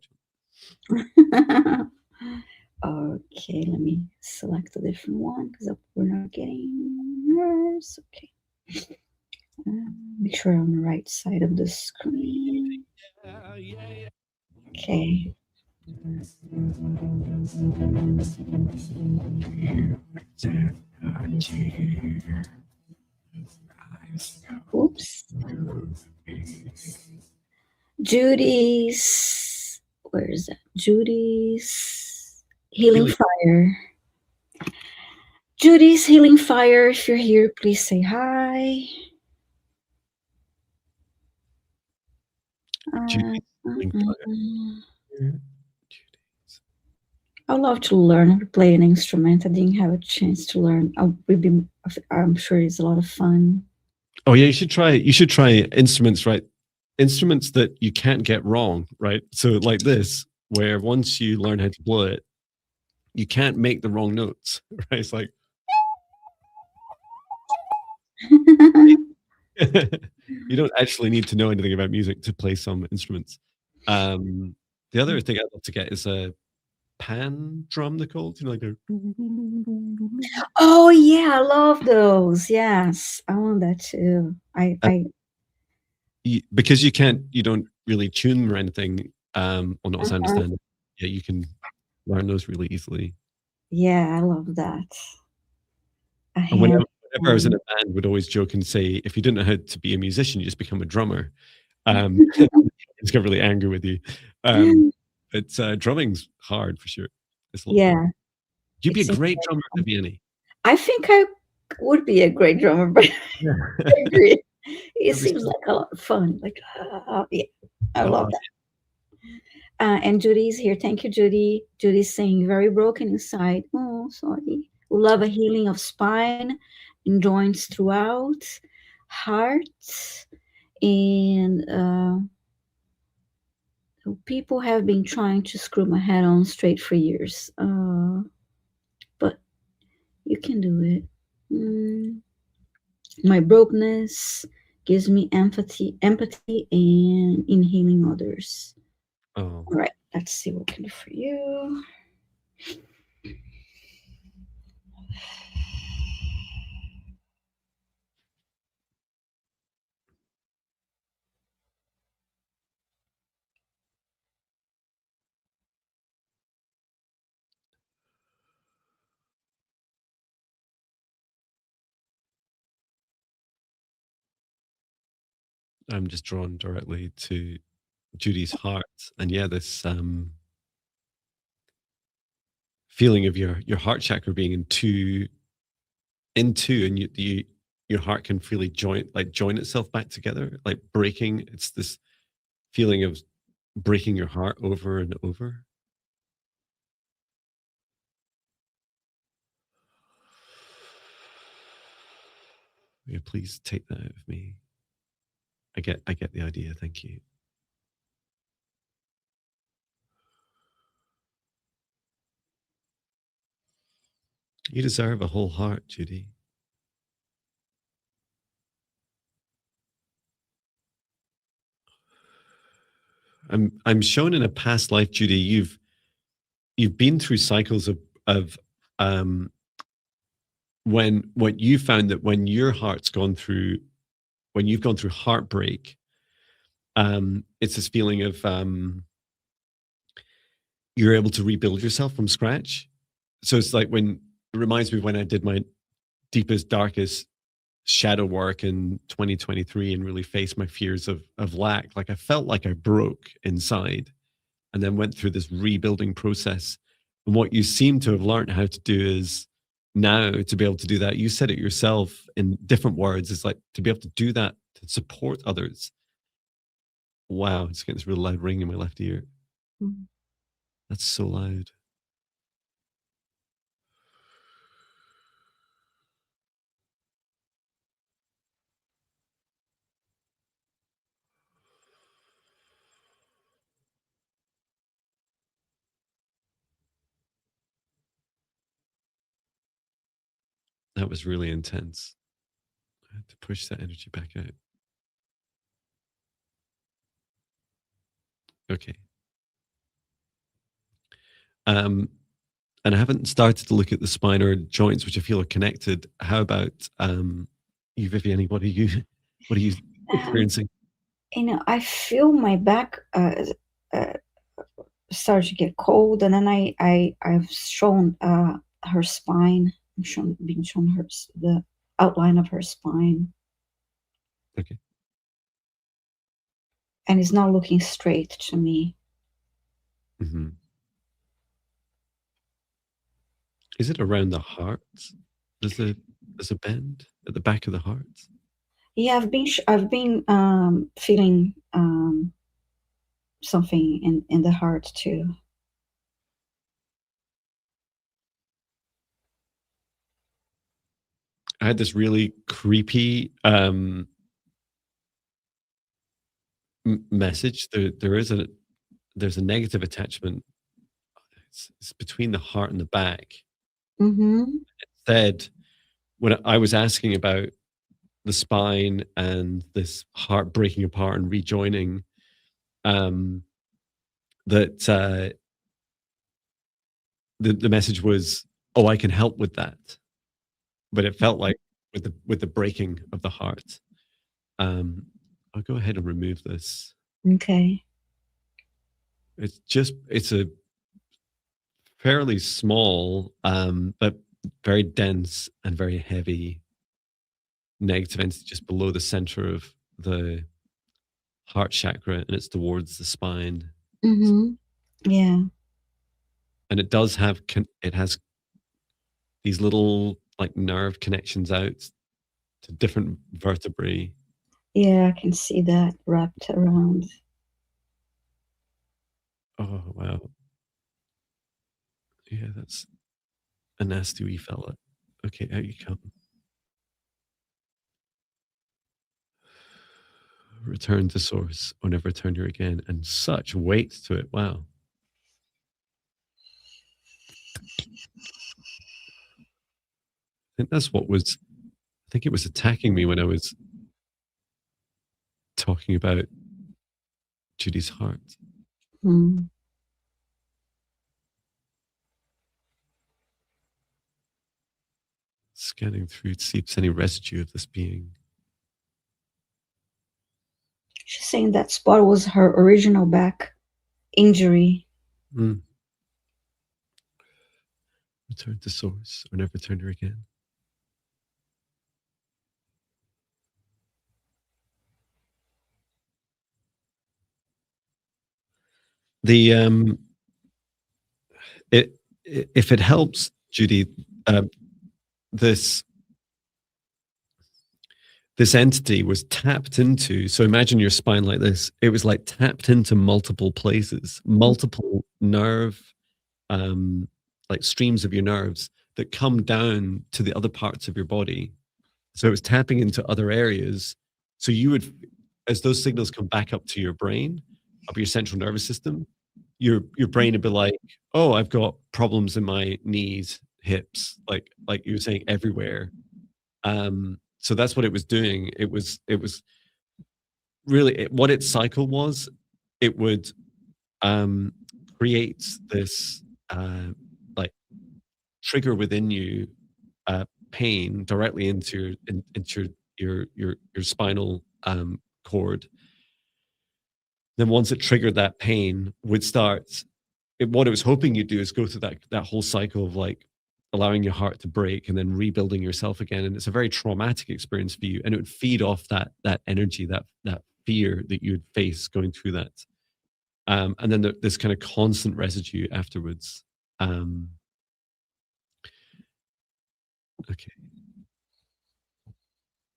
Okay, let me select a different one because we're not getting words. Okay. Make sure I'm on the right side of the screen. Okay. Oops. Judy's. Where is that? Judy's Healing Fire. Judy's Healing Fire. If you're here, please say hi. Judy's Healing Fire. I would love to learn how to play an instrument. I didn't have a chance to learn. I'm sure it's a lot of fun. Oh yeah, you should try. You should try instruments, right? Instruments that you can't get wrong, right? So like this, where once you learn how to blow it, you can't make the wrong notes, right? It's like you don't actually need to know anything about music to play some instruments. The other thing I'd love to get is a pan drum, they're called, you know, like a. Oh yeah, I love those. Yes, I want that too. Because you don't really tune them or anything. Well, not as I understand it. Yeah, you can learn those really easily. Yeah, I love that. And whenever I was in a band, would always joke and say, if you didn't know how to be a musician, you just become a drummer. It's got really angry with you. But drumming's hard for sure. It's a lot of fun. You'd be a great drummer, Viviane. I think I would be a great drummer, but I agree. It seems like a lot of fun. Like, yeah, I love that. And Judy's here. Thank you, Judy. Judy's saying, very broken inside. Oh, sorry. Love a healing of spine and joints throughout, heart, and people have been trying to screw my head on straight for years. But you can do it. My brokenness gives me empathy, and in healing others. Oh. All right, let's see what we can do for you. I'm just drawn directly to Judy's heart, and yeah, this feeling of your heart chakra being in two, and your heart can freely join itself back together, like breaking. It's this feeling of breaking your heart over and over. Yeah, please take that out of me. I get the idea. Thank you. You deserve a whole heart, Judy. I'm shown in a past life, Judy, you've been through cycles of um when what you found that when your heart's gone through when you've gone through heartbreak, it's this feeling of you're able to rebuild yourself from scratch. So it's like when it reminds me of when I did my deepest, darkest shadow work in 2023 and really faced my fears of lack. Like I felt like I broke inside and then went through this rebuilding process. And what you seem to have learned how to do is now to be able to do that. You said it yourself in different words, is like to be able to do that to support others. Wow, it's getting this real loud ring in my left ear. Mhm. That's so loud. That was really intense. I had to push that energy back out. Okay. Um, and I haven't started to look at the spine or joints, which I feel are connected. How about you, Viviane? What are you Um, experiencing? I feel my back uh, start to get cold, and then I've shown her spine. Been shown the outline of her spine, Okay. and it's not looking straight to me. Hmm. Is it around the heart? There's a bend at the back of the heart. Yeah, I've been feeling something in the heart too. I had this really creepy message. There's a negative attachment. It's between the heart and the back. Mm-hmm. It said when I was asking about the spine and this heart breaking apart and rejoining, um, that the message was, "Oh, I can help with that," but it felt like with the breaking of the heart. Um, I'll go ahead and remove this. Okay. It's a fairly small, but very dense and very heavy negative entity just below the center of the heart chakra, and it's towards the spine. Mm-hmm. Yeah. And it does have it has these little like nerve connections out to different vertebrae. Yeah, I can see that wrapped around. Oh wow, yeah, that's a nasty wee fella. Okay, out you come. Return to source or never return here again. And such weight to it. Wow. I think that's what was, I think it was attacking me when I was talking about Judy's heart, Mm. scanning through to see if there's any residue of this being. She's saying that spot was her original back injury. Mm. Return to source or never return here again. The if it helps, Judy, this entity was tapped into. So imagine your spine like this. It was like tapped into multiple places, multiple nerve, like streams of your nerves that come down to the other parts of your body. So it was tapping into other areas. So you would, as those signals come back up to your brain, up your central nervous system, your brain would be like, oh, I've got problems in my knees, hips, like you were saying, everywhere. So that's what it was doing. It was really what its cycle was. It would create this like trigger within you pain directly into your spinal cord. Then once it triggered that pain, would start. What it was hoping you'd do is go through that whole cycle of like allowing your heart to break and then rebuilding yourself again. And it's a very traumatic experience for you, and it would feed off that energy, that fear that you would face going through that. And then this kind of constant residue afterwards. Okay.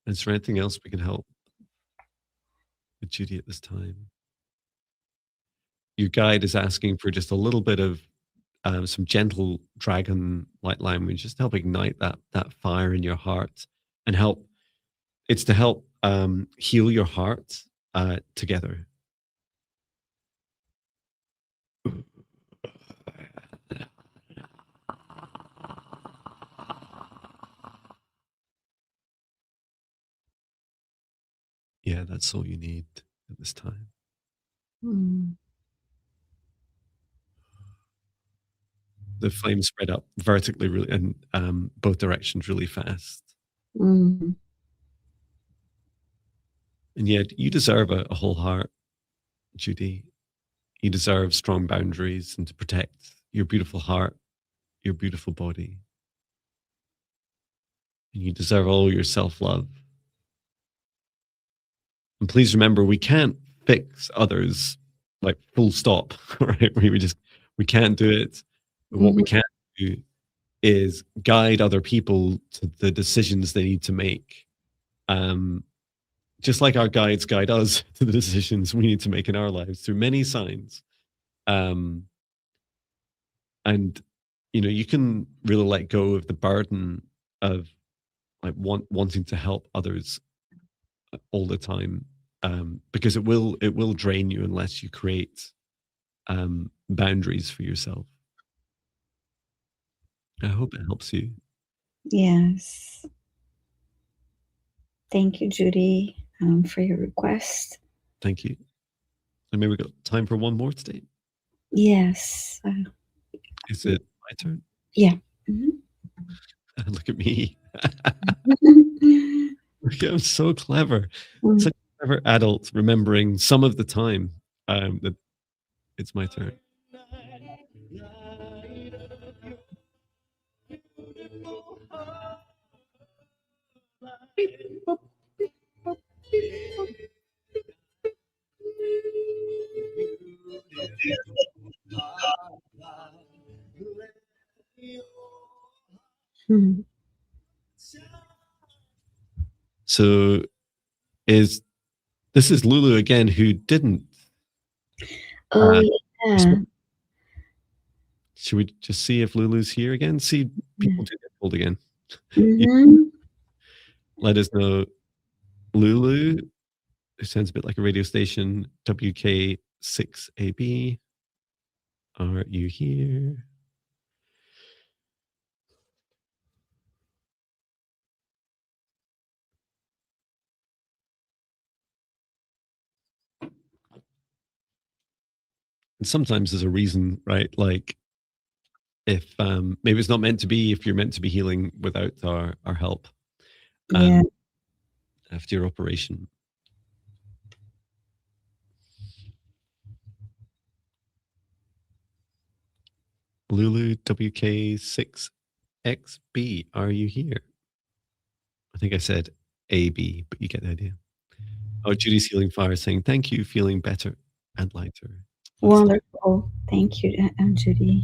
Is there anything else we can help with Judy at this time? Your guide is asking for just a little bit of some gentle dragon-like language, just to help ignite that fire in your heart and help. It's to help heal your heart together. Yeah, that's all you need at this time. Mm. The flame spread up vertically really, and both directions really fast. Mm. And yet you deserve a whole heart, Judy. You deserve strong boundaries and to protect your beautiful heart, your beautiful body. And you deserve all your self-love. And please remember, we can't fix others, like full stop, right? We can't do it. But what we Mhm. can do is guide other people to the decisions they need to make. Just like our guides guide us to the decisions we need to make in our lives through many signs. And you can really let go of the burden of like wanting to help others all the time, because it will drain you unless you create boundaries for yourself. I hope it helps you. Yes. Thank you, Judy, for your request. Thank you. And maybe we got time for one more today. Yes. Is it my turn? Yeah. Mhm. Look at me. Look, I'm so clever. Mm. Such a clever adult, remembering some of the time that it's my turn. Mhm. So this is Lulu again, who didn't. Oh, yeah. Should we just see if Lulu's here again? See, people do get told again. Mhm. Let us know. Lulu, who sounds a bit like a radio station, WK6AB. Are you here? And sometimes there's a reason, right? Like if maybe it's not meant to be, if you're meant to be healing without our help Yeah. after your operation. Lulu WK6XB, are you here? I think I said AB, but you get the idea. Oh, Judy's Healing Fire saying, thank you, feeling better and lighter. Wonderful. Thank you, Judy.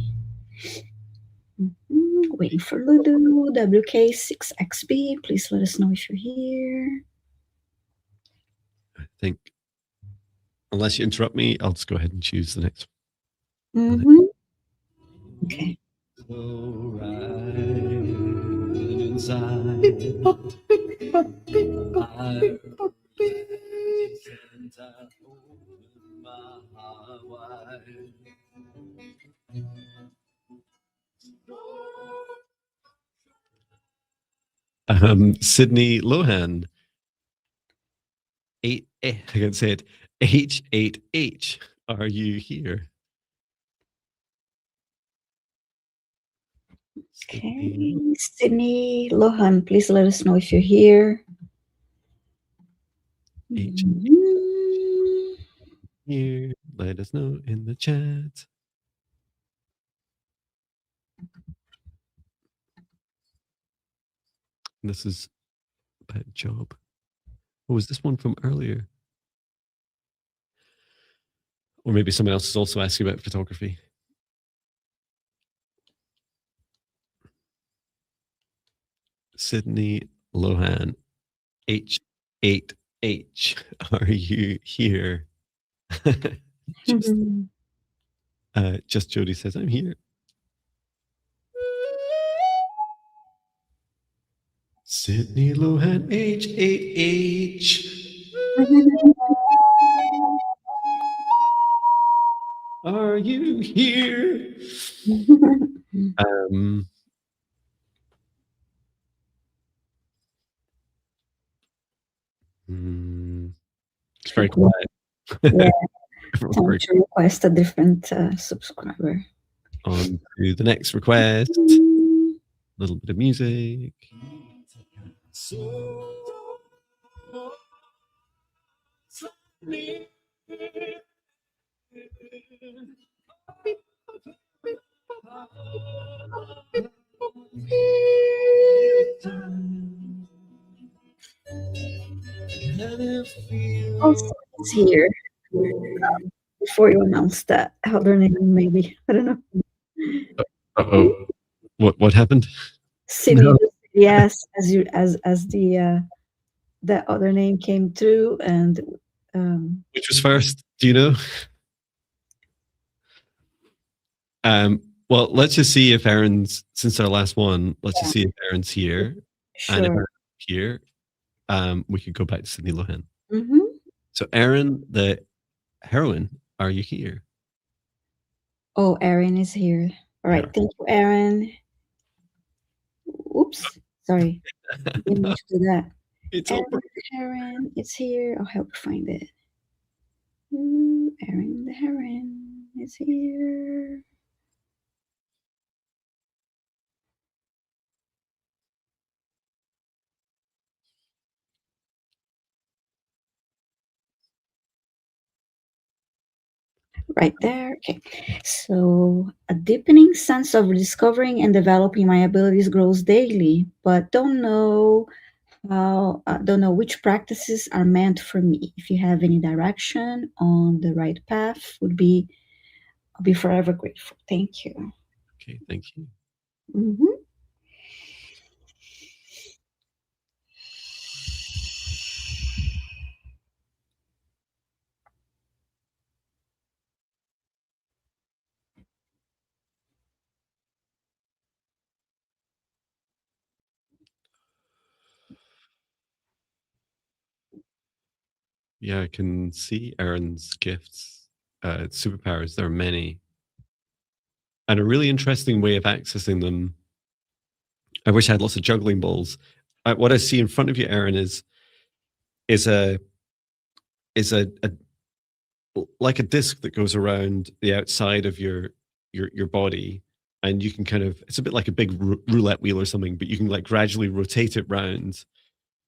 Waiting for Lulu. WK6XB. Please let us know if you're here. I think, unless you interrupt me, I'll just go ahead and choose the next one. Okay. Sydney Lohan, I can say it, H8H, are you here? Okay, Sydney Lohan, please let us know if you're here. Here, let us know in the chat. This is a bad job. What was this one from earlier? Or maybe someone else is also asking about photography. Sydney Lohan, H8H, are you here? Just Jody says, I'm here. Sydney Lohan, H8H. Are you here? It's very quiet. Yeah, time to request a different subscriber. On to the next request. A little bit of music. Also, it's here. Before you announce that other name, maybe. I don't know. Uh-oh. What happened? Sydney, no. Yes, as the other name came through, and which was first? Do you know? Well, let's just see if Aaron's, since our last one, let's just see if Aaron's here. Sure. And if Aaron's here, we could go back to Sydney Lohan. Mm-hmm. So Aaron, the heroine, are you here? Oh, Aaron is here. All right. Thank you, Aaron. Oops. Sorry. Didn't mean to do that. It's Aaron, it's here. I'll help you find it. Aaron the heron is here. Right there. Okay. So a deepening sense of discovering and developing my abilities grows daily, but don't know which practices are meant for me. If you have any direction on the right path, I'll be forever grateful. Thank you. Okay, thank you. Mm-hmm. Yeah, I can see Aaron's gifts, superpowers. There are many. And a really interesting way of accessing them. I wish I had lots of juggling balls. What I see in front of you, Aaron, is a like a disc that goes around the outside of your body, and you can kind of, it's a bit like a big roulette wheel or something, but you can like gradually rotate it round.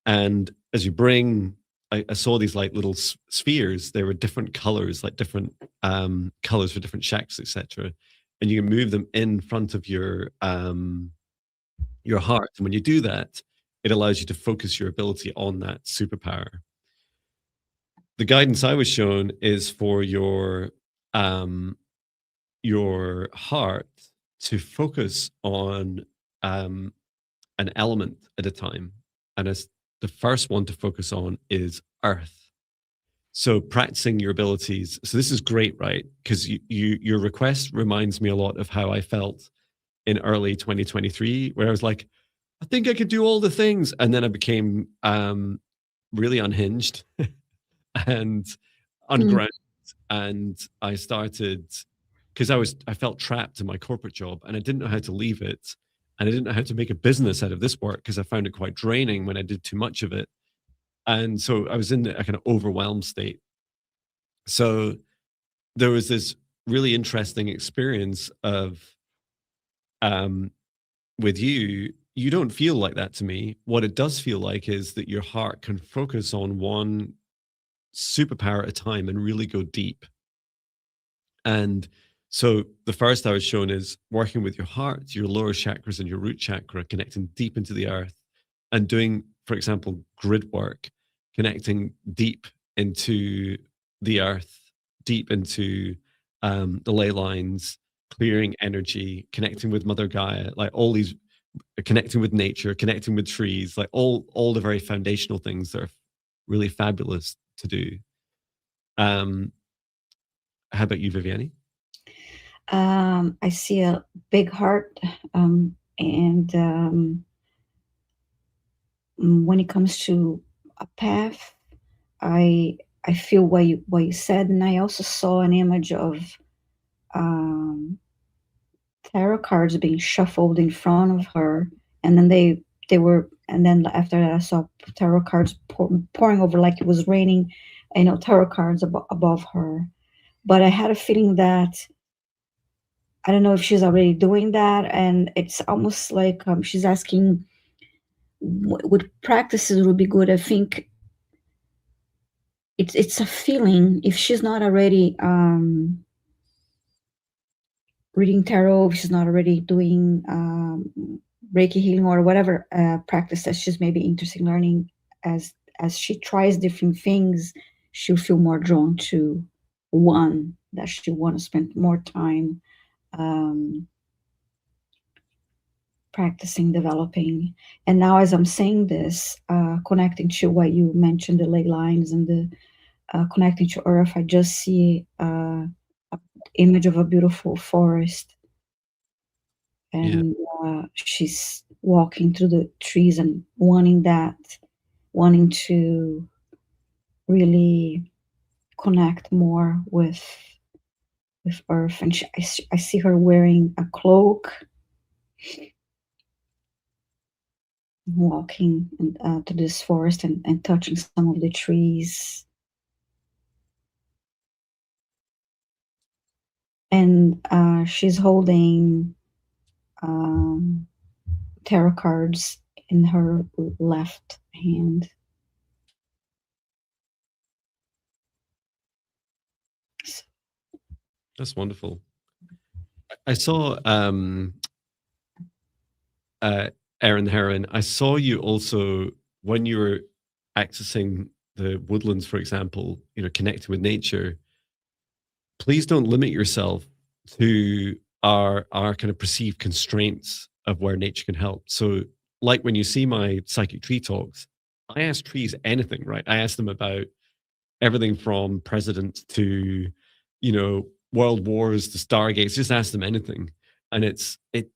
And as you bring, I saw these like little spheres. They were different colors, like different colors for different chakras, etc. And you can move them in front of your heart. And when you do that, it allows you to focus your ability on that superpower. The guidance I was shown is for your your heart to focus on an element at a time. And as the first one to focus on is earth. So practicing your abilities. So this is great, right? Because your request reminds me a lot of how I felt in early 2023, where I was like, I think I could do all the things. And then I became really unhinged and Mm. ungrounded. And I started, because I felt trapped in my corporate job and I didn't know how to leave it. And I didn't know how to make a business out of this work because I found it quite draining when I did too much of it. And so I was in a kind of overwhelmed state. So there was this really interesting experience of um, with you. You don't feel like that to me. What it does feel like is that your heart can focus on one superpower at a time and really go deep. And so the first I was shown is working with your heart, your lower chakras, and your root chakra, connecting deep into the earth and doing, for example, grid work, connecting deep into the earth, deep into the ley lines, clearing energy, connecting with Mother Gaia, like all these, connecting with nature, connecting with trees, like all the very foundational things that are really fabulous to do. Um, how about you, Viviane? I see a big heart, and when it comes to a path, I I feel what you said, and I also saw an image of um, tarot cards being shuffled in front of her, and then they were, and then after that, I saw tarot cards pouring over like it was raining, tarot cards above her. But I had a feeling that I don't know if she's already doing that, and it's almost like she's asking what practices would be good. I think it's a feeling if she's not already reading tarot, if she's not already doing Reiki healing or whatever practice that she's maybe interested in learning, as she tries different things, she'll feel more drawn to one that she want to spend more time um, practicing, developing. And now, as I'm saying this, connecting to what you mentioned, the ley lines and the connecting to earth, I just see a image of a beautiful forest, Yeah, and she's walking through the trees and wanting to really connect more with earth. And I see her wearing a cloak, walking to this forest and touching some of the trees. And she's holding um, tarot cards in her left hand. that's wonderful. I saw Erin Heron. I saw you also when you were accessing the woodlands, for example, connecting with nature. Please don't limit yourself to our kind of perceived constraints of where nature can help. So, like when you see my psychic tree talks, I ask trees anything, right? I ask them about everything from presidents to, world wars to stargates. Just ask them anything, and it.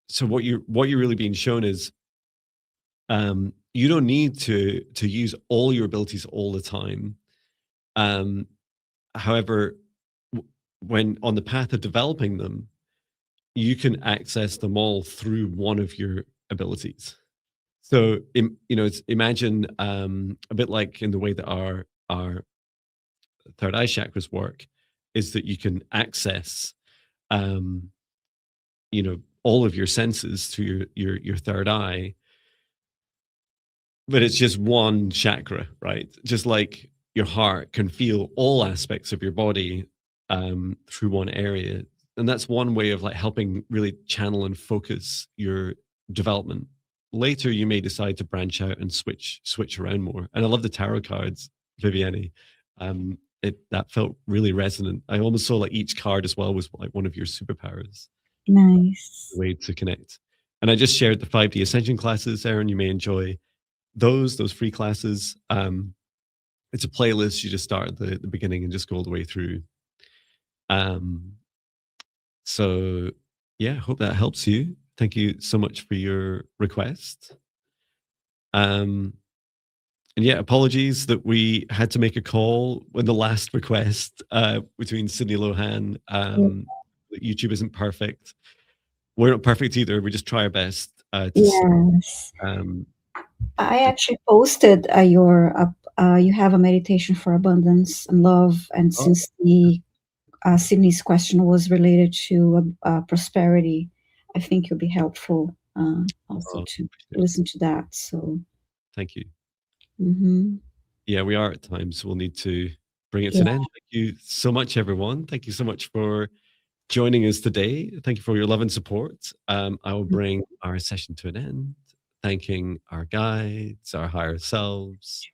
So what you're really being shown is you don't need to use all your abilities all the time. Um, however, when on the path of developing them, you can access them all through one of your abilities. So, it's imagine a bit like in the way that our third eye chakras work, is that you can access, um, all of your senses through your third eye, but it's just one chakra, right? Just like your heart can feel all aspects of your body through one area. And that's one way of like helping really channel and focus your development. Later, you may decide to branch out and switch around more. And I love the tarot cards, Viviane. that felt really resonant. I almost saw like each card as well was like one of your superpowers, Nice. way to connect. And I just shared the 5D Ascension classes, Erin. You may enjoy those free classes. It's a playlist. You just start at the beginning and just go all the way through. So yeah, hope that helps you. Thank you so much for your request. And yeah, apologies that we had to make a call when the last request between Sydney Lohan. YouTube isn't perfect. We're not perfect either. We just try our best to. Yes. I actually posted you have a meditation for abundance and love, and since the Sydney's question was related to prosperity, I think it'll be helpful also to listen to that. So thank you. Mm-hmm. Yeah, we are at times, so we'll need to bring it to an end. Thank you so much, everyone. Thank you so much for joining us today. Thank you for your love and support. I will bring our session to an end, thanking our guides, our higher selves,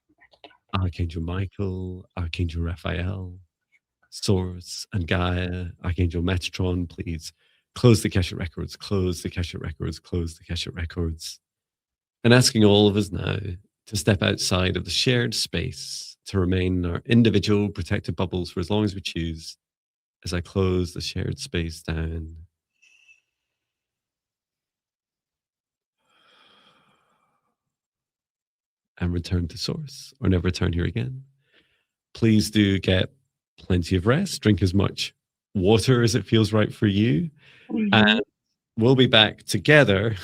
Archangel Michael, Archangel Raphael, Source and Gaia, Archangel Metatron. Please close the Akashic records, close the Akashic records, close the Akashic records. And asking all of us now to step outside of the shared space, to remain in our individual protected bubbles for as long as we choose, as I close the shared space down. And return to source, or never return here again. Please do get plenty of rest, drink as much water as it feels right for you. And we'll be back together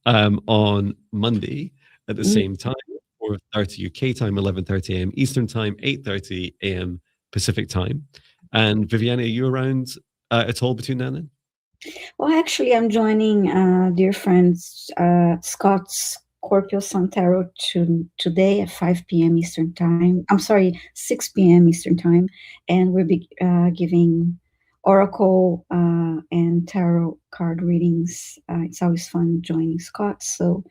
on Monday at the same time, 4:30 UK time, 11:30 a.m. Eastern time, 8:30 a.m. Pacific time. And Viviane, are you around at all between now and then? Well, actually, I'm joining dear friends Scott's Scorpio Sun Tarot today at 5 p.m. Eastern time. I'm sorry, 6 p.m. Eastern time. And we'll be giving oracle and tarot card readings. It's always fun joining Scott. So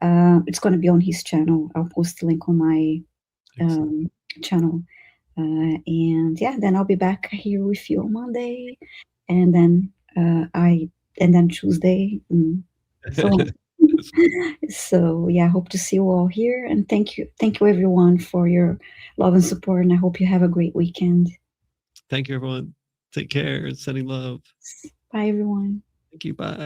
it's going to be on his channel. I'll post the link on my channel. And yeah, then I'll be back here with you on Monday. And then Tuesday. So, so yeah, hope to see you all here, and thank you everyone for your love and support, and I hope you have a great weekend. Thank you, everyone. Take care. Sending love. Bye, everyone. Thank you. Bye.